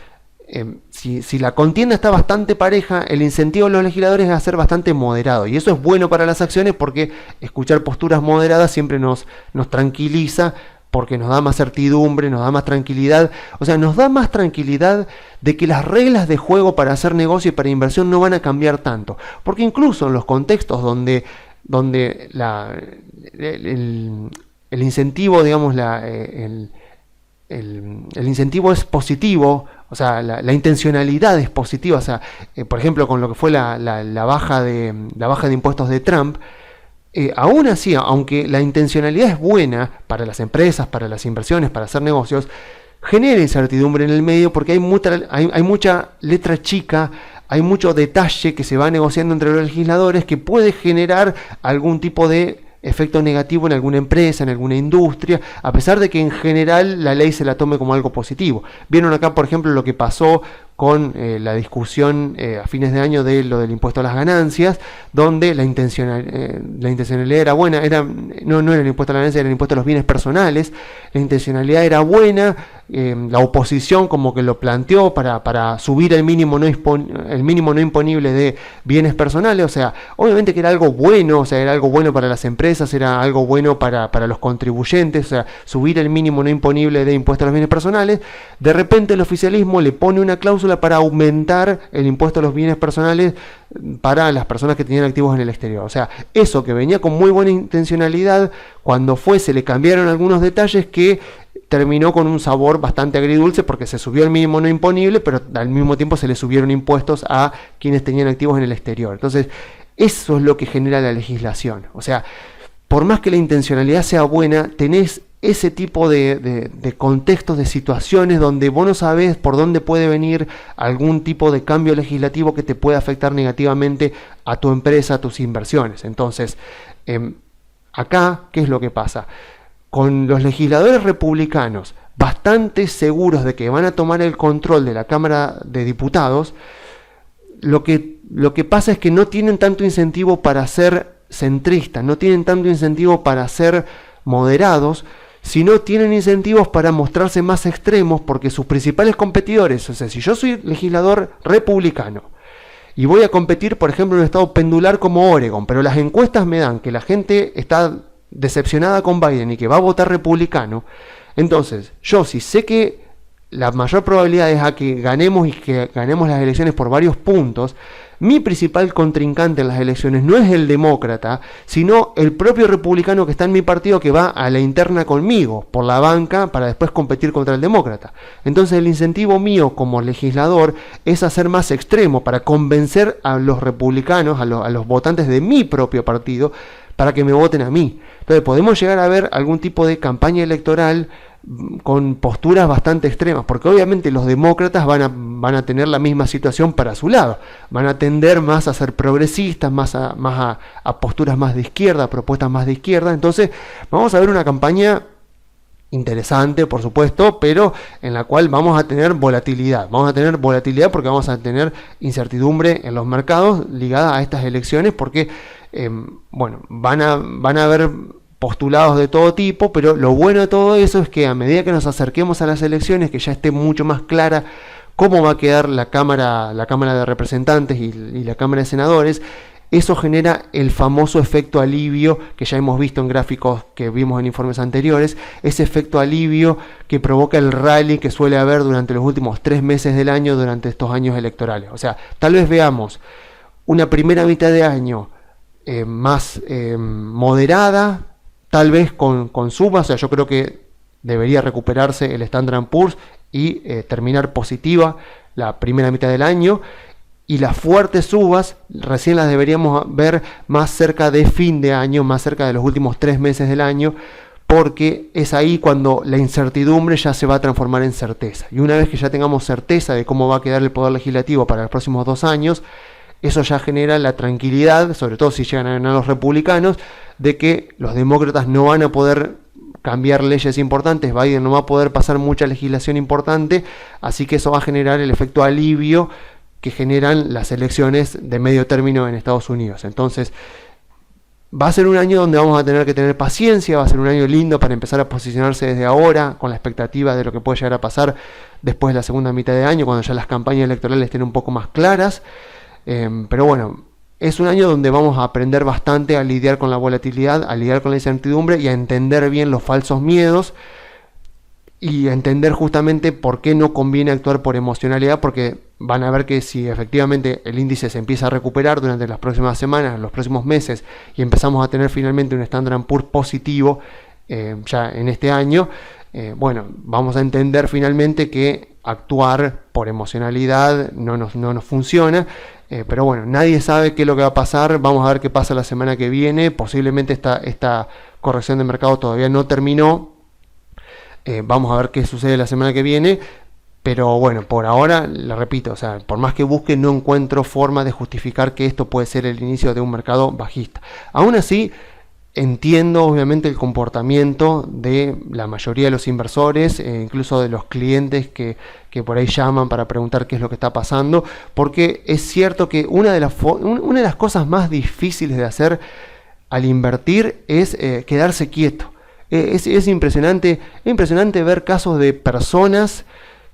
si la contienda está bastante pareja, el incentivo de los legisladores es a ser bastante moderado, y eso es bueno para las acciones porque escuchar posturas moderadas siempre nos tranquiliza, porque nos da más certidumbre, nos da más tranquilidad. O sea, nos da más tranquilidad de que las reglas de juego para hacer negocio y para inversión no van a cambiar tanto. Porque incluso en los contextos donde el incentivo, digamos, el incentivo es positivo, o sea, la intencionalidad es positiva. O sea, por ejemplo, con lo que fue la baja de impuestos de Trump, aún así, aunque la intencionalidad es buena para las empresas, para las inversiones, para hacer negocios, genera incertidumbre en el medio porque hay mucha letra chica, hay mucho detalle que se va negociando entre los legisladores que puede generar algún tipo de efecto negativo en alguna empresa, en alguna industria, a pesar de que en general la ley se la tome como algo positivo. Vieron acá, por ejemplo, lo que pasó con la discusión a fines de año de lo del impuesto a las ganancias, donde la intencionalidad era buena, no era el impuesto a las ganancias, era el impuesto a los bienes personales, la intencionalidad era buena, la oposición como que lo planteó para subir el mínimo no imponible de bienes personales, o sea, obviamente que era algo bueno, o sea, era algo bueno para las empresas, era algo bueno para los contribuyentes, o sea, subir el mínimo no imponible de impuesto a los bienes personales. De repente el oficialismo le pone una cláusula para aumentar el impuesto a los bienes personales para las personas que tenían activos en el exterior. O sea, eso que venía con muy buena intencionalidad, cuando se le cambiaron algunos detalles que terminó con un sabor bastante agridulce porque se subió el mínimo no imponible, pero al mismo tiempo se le subieron impuestos a quienes tenían activos en el exterior. Entonces, eso es lo que genera la legislación. O sea, por más que la intencionalidad sea buena, tenés ese tipo de contextos, de situaciones donde vos no sabés por dónde puede venir algún tipo de cambio legislativo que te pueda afectar negativamente a tu empresa, a tus inversiones. Entonces, acá, ¿qué es lo que pasa? Con los legisladores republicanos bastante seguros de que van a tomar el control de la Cámara de Diputados, lo que pasa es que no tienen tanto incentivo para ser centristas, no tienen tanto incentivo para ser moderados, sino tienen incentivos para mostrarse más extremos, porque sus principales competidores, o sea, si yo soy legislador republicano y voy a competir, por ejemplo, en un estado pendular como Oregon, pero las encuestas me dan que la gente está decepcionada con Biden y que va a votar republicano, entonces yo si sé que la mayor probabilidad es a que ganemos y que ganemos las elecciones por varios puntos, mi principal contrincante en las elecciones no es el demócrata, sino el propio republicano que está en mi partido, que va a la interna conmigo por la banca para después competir contra el demócrata. Entonces el incentivo mío como legislador es hacer más extremo para convencer a los republicanos, a los votantes de mi propio partido, para que me voten a mí. Entonces podemos llegar a ver algún tipo de campaña electoral con posturas bastante extremas, porque obviamente los demócratas van a tener la misma situación para su lado, van a tender más a ser progresistas, más a posturas más de izquierda, a propuestas más de izquierda. Entonces vamos a ver una campaña interesante, por supuesto, pero en la cual vamos a tener volatilidad porque vamos a tener incertidumbre en los mercados ligada a estas elecciones, porque van a haber postulados de todo tipo, pero lo bueno de todo eso es que a medida que nos acerquemos a las elecciones, que ya esté mucho más clara cómo va a quedar la Cámara de Representantes y la Cámara de Senadores, eso genera el famoso efecto alivio que ya hemos visto en gráficos que vimos en informes anteriores, ese efecto alivio que provoca el rally que suele haber durante los últimos 3 meses del año durante estos años electorales. O sea, tal vez veamos una primera mitad de año más moderada, tal vez con subas. O sea, yo creo que debería recuperarse el Standard & Poor's y terminar positiva la primera mitad del año, y las fuertes subas recién las deberíamos ver más cerca de fin de año, más cerca de los últimos 3 meses del año, porque es ahí cuando la incertidumbre ya se va a transformar en certeza, y una vez que ya tengamos certeza de cómo va a quedar el poder legislativo para los próximos 2 años, eso ya genera la tranquilidad, sobre todo si llegan a ganar los republicanos, de que los demócratas no van a poder cambiar leyes importantes, Biden no va a poder pasar mucha legislación importante, así que eso va a generar el efecto alivio que generan las elecciones de medio término en Estados Unidos. Entonces, va a ser un año donde vamos a tener que tener paciencia, va a ser un año lindo para empezar a posicionarse desde ahora, con la expectativa de lo que puede llegar a pasar después de la segunda mitad de año, cuando ya las campañas electorales estén un poco más claras. Pero bueno, es un año donde vamos a aprender bastante a lidiar con la volatilidad, a lidiar con la incertidumbre y a entender bien los falsos miedos y a entender justamente por qué no conviene actuar por emocionalidad, porque van a ver que si efectivamente el índice se empieza a recuperar durante las próximas semanas, los próximos meses, y empezamos a tener finalmente un Standard & Poor's positivo ya en este año, bueno, vamos a entender finalmente que actuar por emocionalidad no nos funciona. Pero bueno, nadie sabe qué es lo que va a pasar. Vamos a ver qué pasa la semana que viene. Posiblemente esta corrección de mercado todavía no terminó. Vamos a ver qué sucede la semana que viene. Pero bueno, por ahora, le repito, o sea, por más que busque, no encuentro forma de justificar que esto puede ser el inicio de un mercado bajista. Aún así, entiendo obviamente el comportamiento de la mayoría de los inversores, incluso de los clientes que por ahí llaman para preguntar qué es lo que está pasando, porque es cierto que una de las cosas más difíciles de hacer al invertir es quedarse quieto. Es impresionante ver casos de personas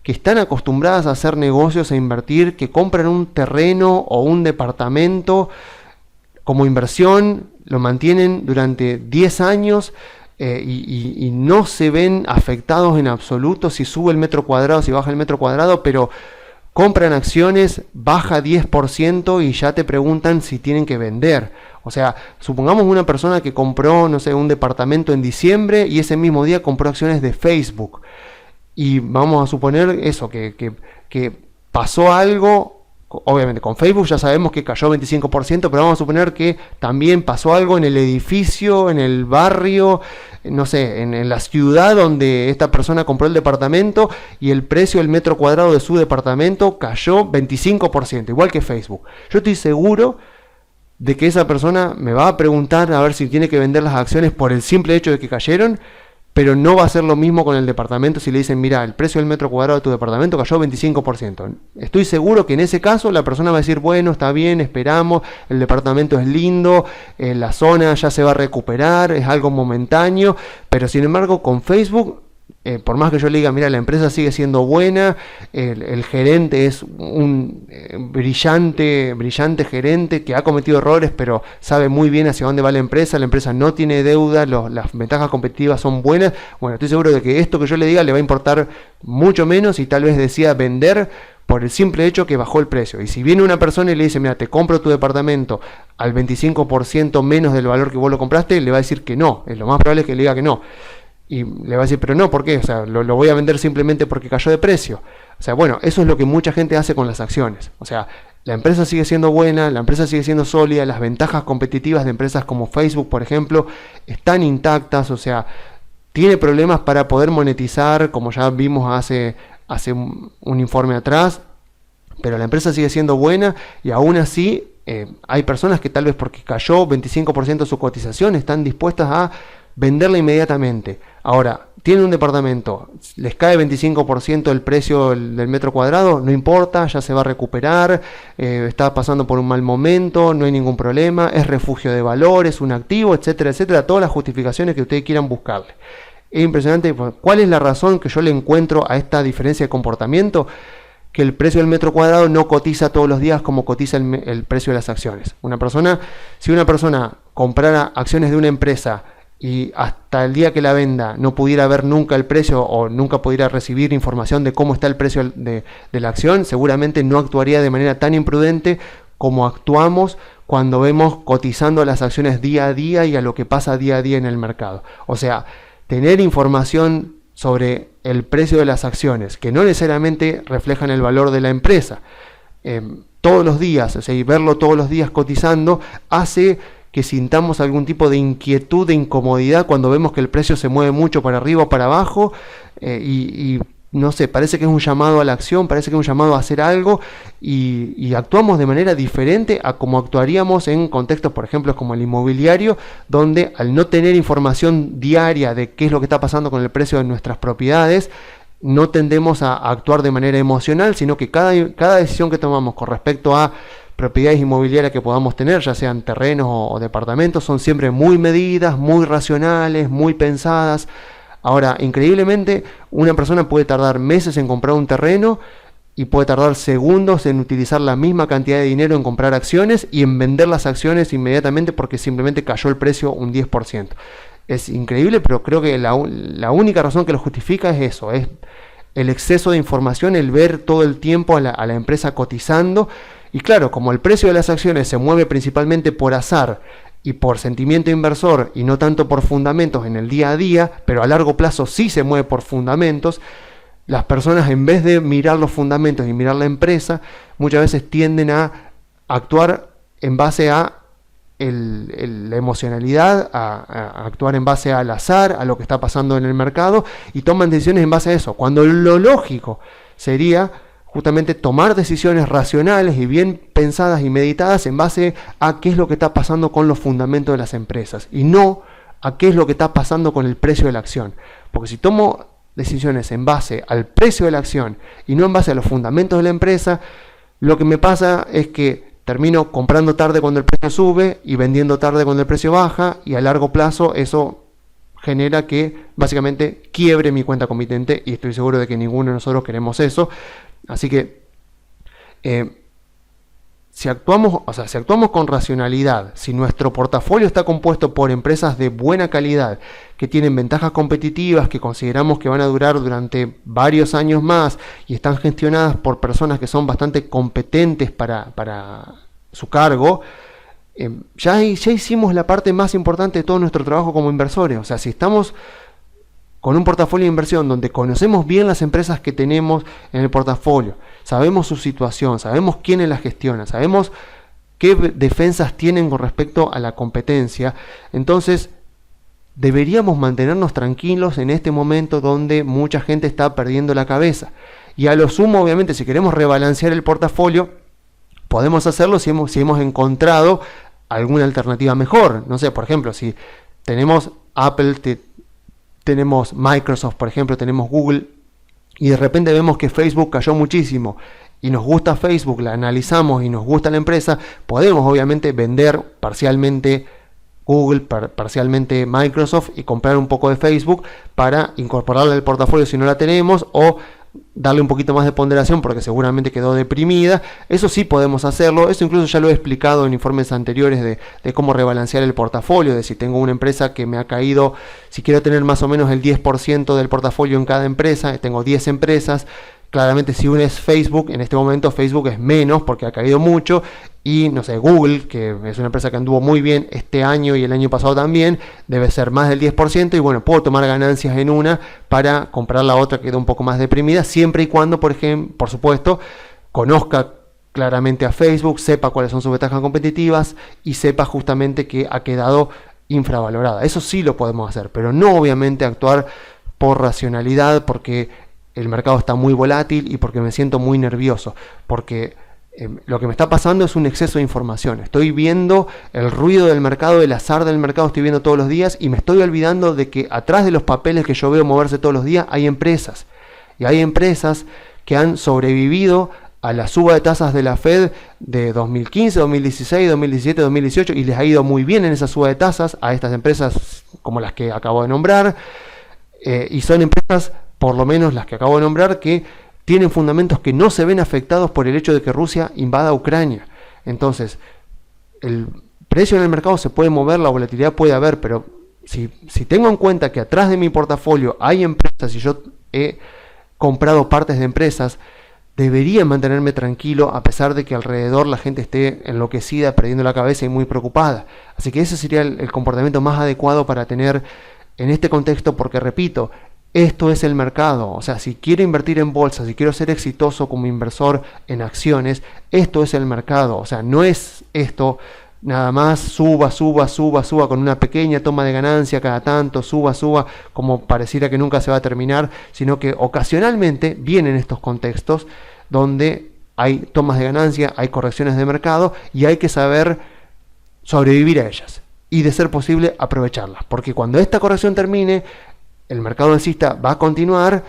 que están acostumbradas a hacer negocios, a invertir, que compran un terreno o un departamento como inversión, lo mantienen durante 10 años y no se ven afectados en absoluto si sube el metro cuadrado, si baja el metro cuadrado, pero compran acciones, baja 10% y ya te preguntan si tienen que vender. O sea, supongamos una persona que compró, no sé, un departamento en diciembre y ese mismo día compró acciones de Facebook. Y vamos a suponer eso, que pasó algo. Obviamente con Facebook ya sabemos que cayó 25%, pero vamos a suponer que también pasó algo en el edificio, en el barrio, no sé, en la ciudad donde esta persona compró el departamento y el precio del metro cuadrado de su departamento cayó 25%, igual que Facebook. Yo estoy seguro de que esa persona me va a preguntar a ver si tiene que vender las acciones por el simple hecho de que cayeron, pero no va a ser lo mismo con el departamento si le dicen, mira, el precio del metro cuadrado de tu departamento cayó 25%. Estoy seguro que en ese caso la persona va a decir, bueno, está bien, esperamos, el departamento es lindo, la zona ya se va a recuperar, es algo momentáneo, pero sin embargo con Facebook por más que yo le diga, mira, la empresa sigue siendo buena, el gerente es un brillante gerente que ha cometido errores, pero sabe muy bien hacia dónde va la empresa no tiene deuda, las ventajas competitivas son buenas, bueno, estoy seguro de que esto que yo le diga le va a importar mucho menos y tal vez decida vender por el simple hecho que bajó el precio. Y si viene una persona y le dice, mira, te compro tu departamento al 25% menos del valor que vos lo compraste, le va a decir que no, lo más probable es que le diga que no. Y le va a decir, pero no, ¿por qué? O sea, lo voy a vender simplemente porque cayó de precio. O sea, bueno, eso es lo que mucha gente hace con las acciones. O sea, la empresa sigue siendo buena, la empresa sigue siendo sólida, las ventajas competitivas de empresas como Facebook, por ejemplo, están intactas, o sea, tiene problemas para poder monetizar, como ya vimos hace un informe atrás, pero la empresa sigue siendo buena y aún así hay personas que tal vez porque cayó 25% de su cotización están dispuestas a venderla inmediatamente. Ahora, tienen un departamento, les cae 25% el precio del metro cuadrado, no importa, ya se va a recuperar, está pasando por un mal momento, no hay ningún problema, es refugio de valores, un activo, etcétera, etcétera, todas las justificaciones que ustedes quieran buscarle. Es impresionante. ¿Cuál es la razón que yo le encuentro a esta diferencia de comportamiento? Que el precio del metro cuadrado no cotiza todos los días como cotiza el precio de las acciones. Si una persona comprara acciones de una empresa y hasta el día que la venda no pudiera ver nunca el precio o nunca pudiera recibir información de cómo está el precio de la acción, seguramente no actuaría de manera tan imprudente como actuamos cuando vemos cotizando las acciones día a día y a lo que pasa día a día en el mercado. O sea, tener información sobre el precio de las acciones que no necesariamente reflejan el valor de la empresa todos los días, o sea, y verlo todos los días cotizando hace que sintamos algún tipo de inquietud, de incomodidad cuando vemos que el precio se mueve mucho para arriba o para abajo y no sé, parece que es un llamado a la acción, parece que es un llamado a hacer algo y actuamos de manera diferente a como actuaríamos en contextos, por ejemplo, como el inmobiliario, donde al no tener información diaria de qué es lo que está pasando con el precio de nuestras propiedades, no tendemos a actuar de manera emocional, sino que cada decisión que tomamos con respecto a propiedades inmobiliarias que podamos tener, ya sean terrenos o departamentos, son siempre muy medidas, muy racionales, muy pensadas. Ahora, increíblemente, una persona puede tardar meses en comprar un terreno y puede tardar segundos en utilizar la misma cantidad de dinero en comprar acciones y en vender las acciones inmediatamente porque simplemente cayó el precio un 10%. Es increíble, pero creo que la única razón que lo justifica es eso, es el exceso de información, el ver todo el tiempo a la empresa cotizando. Y claro, como el precio de las acciones se mueve principalmente por azar y por sentimiento inversor y no tanto por fundamentos en el día a día, pero a largo plazo sí se mueve por fundamentos, las personas en vez de mirar los fundamentos y mirar la empresa, muchas veces tienden a actuar en base a la emocionalidad, a actuar en base al azar, a lo que está pasando en el mercado y toman decisiones en base a eso, cuando lo lógico sería justamente tomar decisiones racionales y bien pensadas y meditadas en base a qué es lo que está pasando con los fundamentos de las empresas y no a qué es lo que está pasando con el precio de la acción. Porque si tomo decisiones en base al precio de la acción y no en base a los fundamentos de la empresa, lo que me pasa es que termino comprando tarde cuando el precio sube y vendiendo tarde cuando el precio baja y a largo plazo eso genera que básicamente quiebre mi cuenta comitente y estoy seguro de que ninguno de nosotros queremos eso. Así que si actuamos con racionalidad, si nuestro portafolio está compuesto por empresas de buena calidad, que tienen ventajas competitivas, que consideramos que van a durar durante varios años más y están gestionadas por personas que son bastante competentes para su cargo, ya hicimos la parte más importante de todo nuestro trabajo como inversores. O sea, si estamos con un portafolio de inversión donde conocemos bien las empresas que tenemos en el portafolio, sabemos su situación, sabemos quiénes las gestionan, sabemos qué defensas tienen con respecto a la competencia, entonces deberíamos mantenernos tranquilos en este momento donde mucha gente está perdiendo la cabeza. Y a lo sumo, obviamente, si queremos rebalancear el portafolio, podemos hacerlo si hemos encontrado alguna alternativa mejor. No sé, por ejemplo, si tenemos Apple, tenemos Microsoft, por ejemplo, tenemos Google, y de repente vemos que Facebook cayó muchísimo, y nos gusta Facebook, la analizamos y nos gusta la empresa, podemos obviamente vender parcialmente Google, parcialmente Microsoft, y comprar un poco de Facebook para incorporarla al portafolio si no la tenemos, o darle un poquito más de ponderación porque seguramente quedó deprimida. Eso sí podemos hacerlo. Eso incluso ya lo he explicado en informes anteriores de cómo rebalancear el portafolio, de si tengo una empresa que me ha caído, si quiero tener más o menos el 10% del portafolio en cada empresa, tengo 10 empresas. Claramente si uno es Facebook, en este momento Facebook es menos porque ha caído mucho, y no sé, Google, que es una empresa que anduvo muy bien este año y el año pasado también, debe ser más del 10%, y bueno, puedo tomar ganancias en una para comprar la otra que queda un poco más deprimida, siempre y cuando, por supuesto, conozca claramente a Facebook, sepa cuáles son sus ventajas competitivas y sepa justamente que ha quedado infravalorada. Eso sí lo podemos hacer, pero no obviamente actuar por racionalidad, porque el mercado está muy volátil y porque me siento muy nervioso, porque lo que me está pasando es un exceso de información. Estoy viendo el ruido del mercado, el azar del mercado, estoy viendo todos los días, y me estoy olvidando de que atrás de los papeles que yo veo moverse todos los días hay empresas, y hay empresas que han sobrevivido a la suba de tasas de la Fed de 2015, 2016, 2017, 2018, y les ha ido muy bien en esa suba de tasas a estas empresas como las que acabo de nombrar, y son empresas, por lo menos las que acabo de nombrar, que tienen fundamentos que no se ven afectados por el hecho de que Rusia invada Ucrania. Entonces, el precio en el mercado se puede mover, la volatilidad puede haber, pero si tengo en cuenta que atrás de mi portafolio hay empresas y yo he comprado partes de empresas, debería mantenerme tranquilo a pesar de que alrededor la gente esté enloquecida, perdiendo la cabeza y muy preocupada. Así que ese sería el comportamiento más adecuado para tener en este contexto, porque repito, esto es el mercado. O sea, si quiero invertir en bolsa, si quiero ser exitoso como inversor en acciones, esto es el mercado. O sea, no es esto nada más suba con una pequeña toma de ganancia cada tanto, suba como pareciera que nunca se va a terminar, sino que ocasionalmente vienen estos contextos donde hay tomas de ganancia, hay correcciones de mercado, y hay que saber sobrevivir a ellas y, de ser posible, aprovecharlas, porque cuando esta corrección termine, el mercado alcista va a continuar,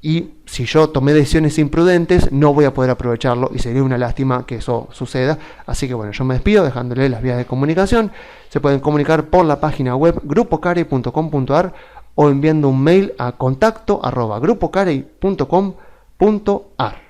y si yo tomé decisiones imprudentes no voy a poder aprovecharlo, y sería una lástima que eso suceda. Así que bueno, yo me despido dejándole las vías de comunicación. Se pueden comunicar por la página web grupocarey.com.ar o enviando un mail a contacto@grupocarey.com.ar.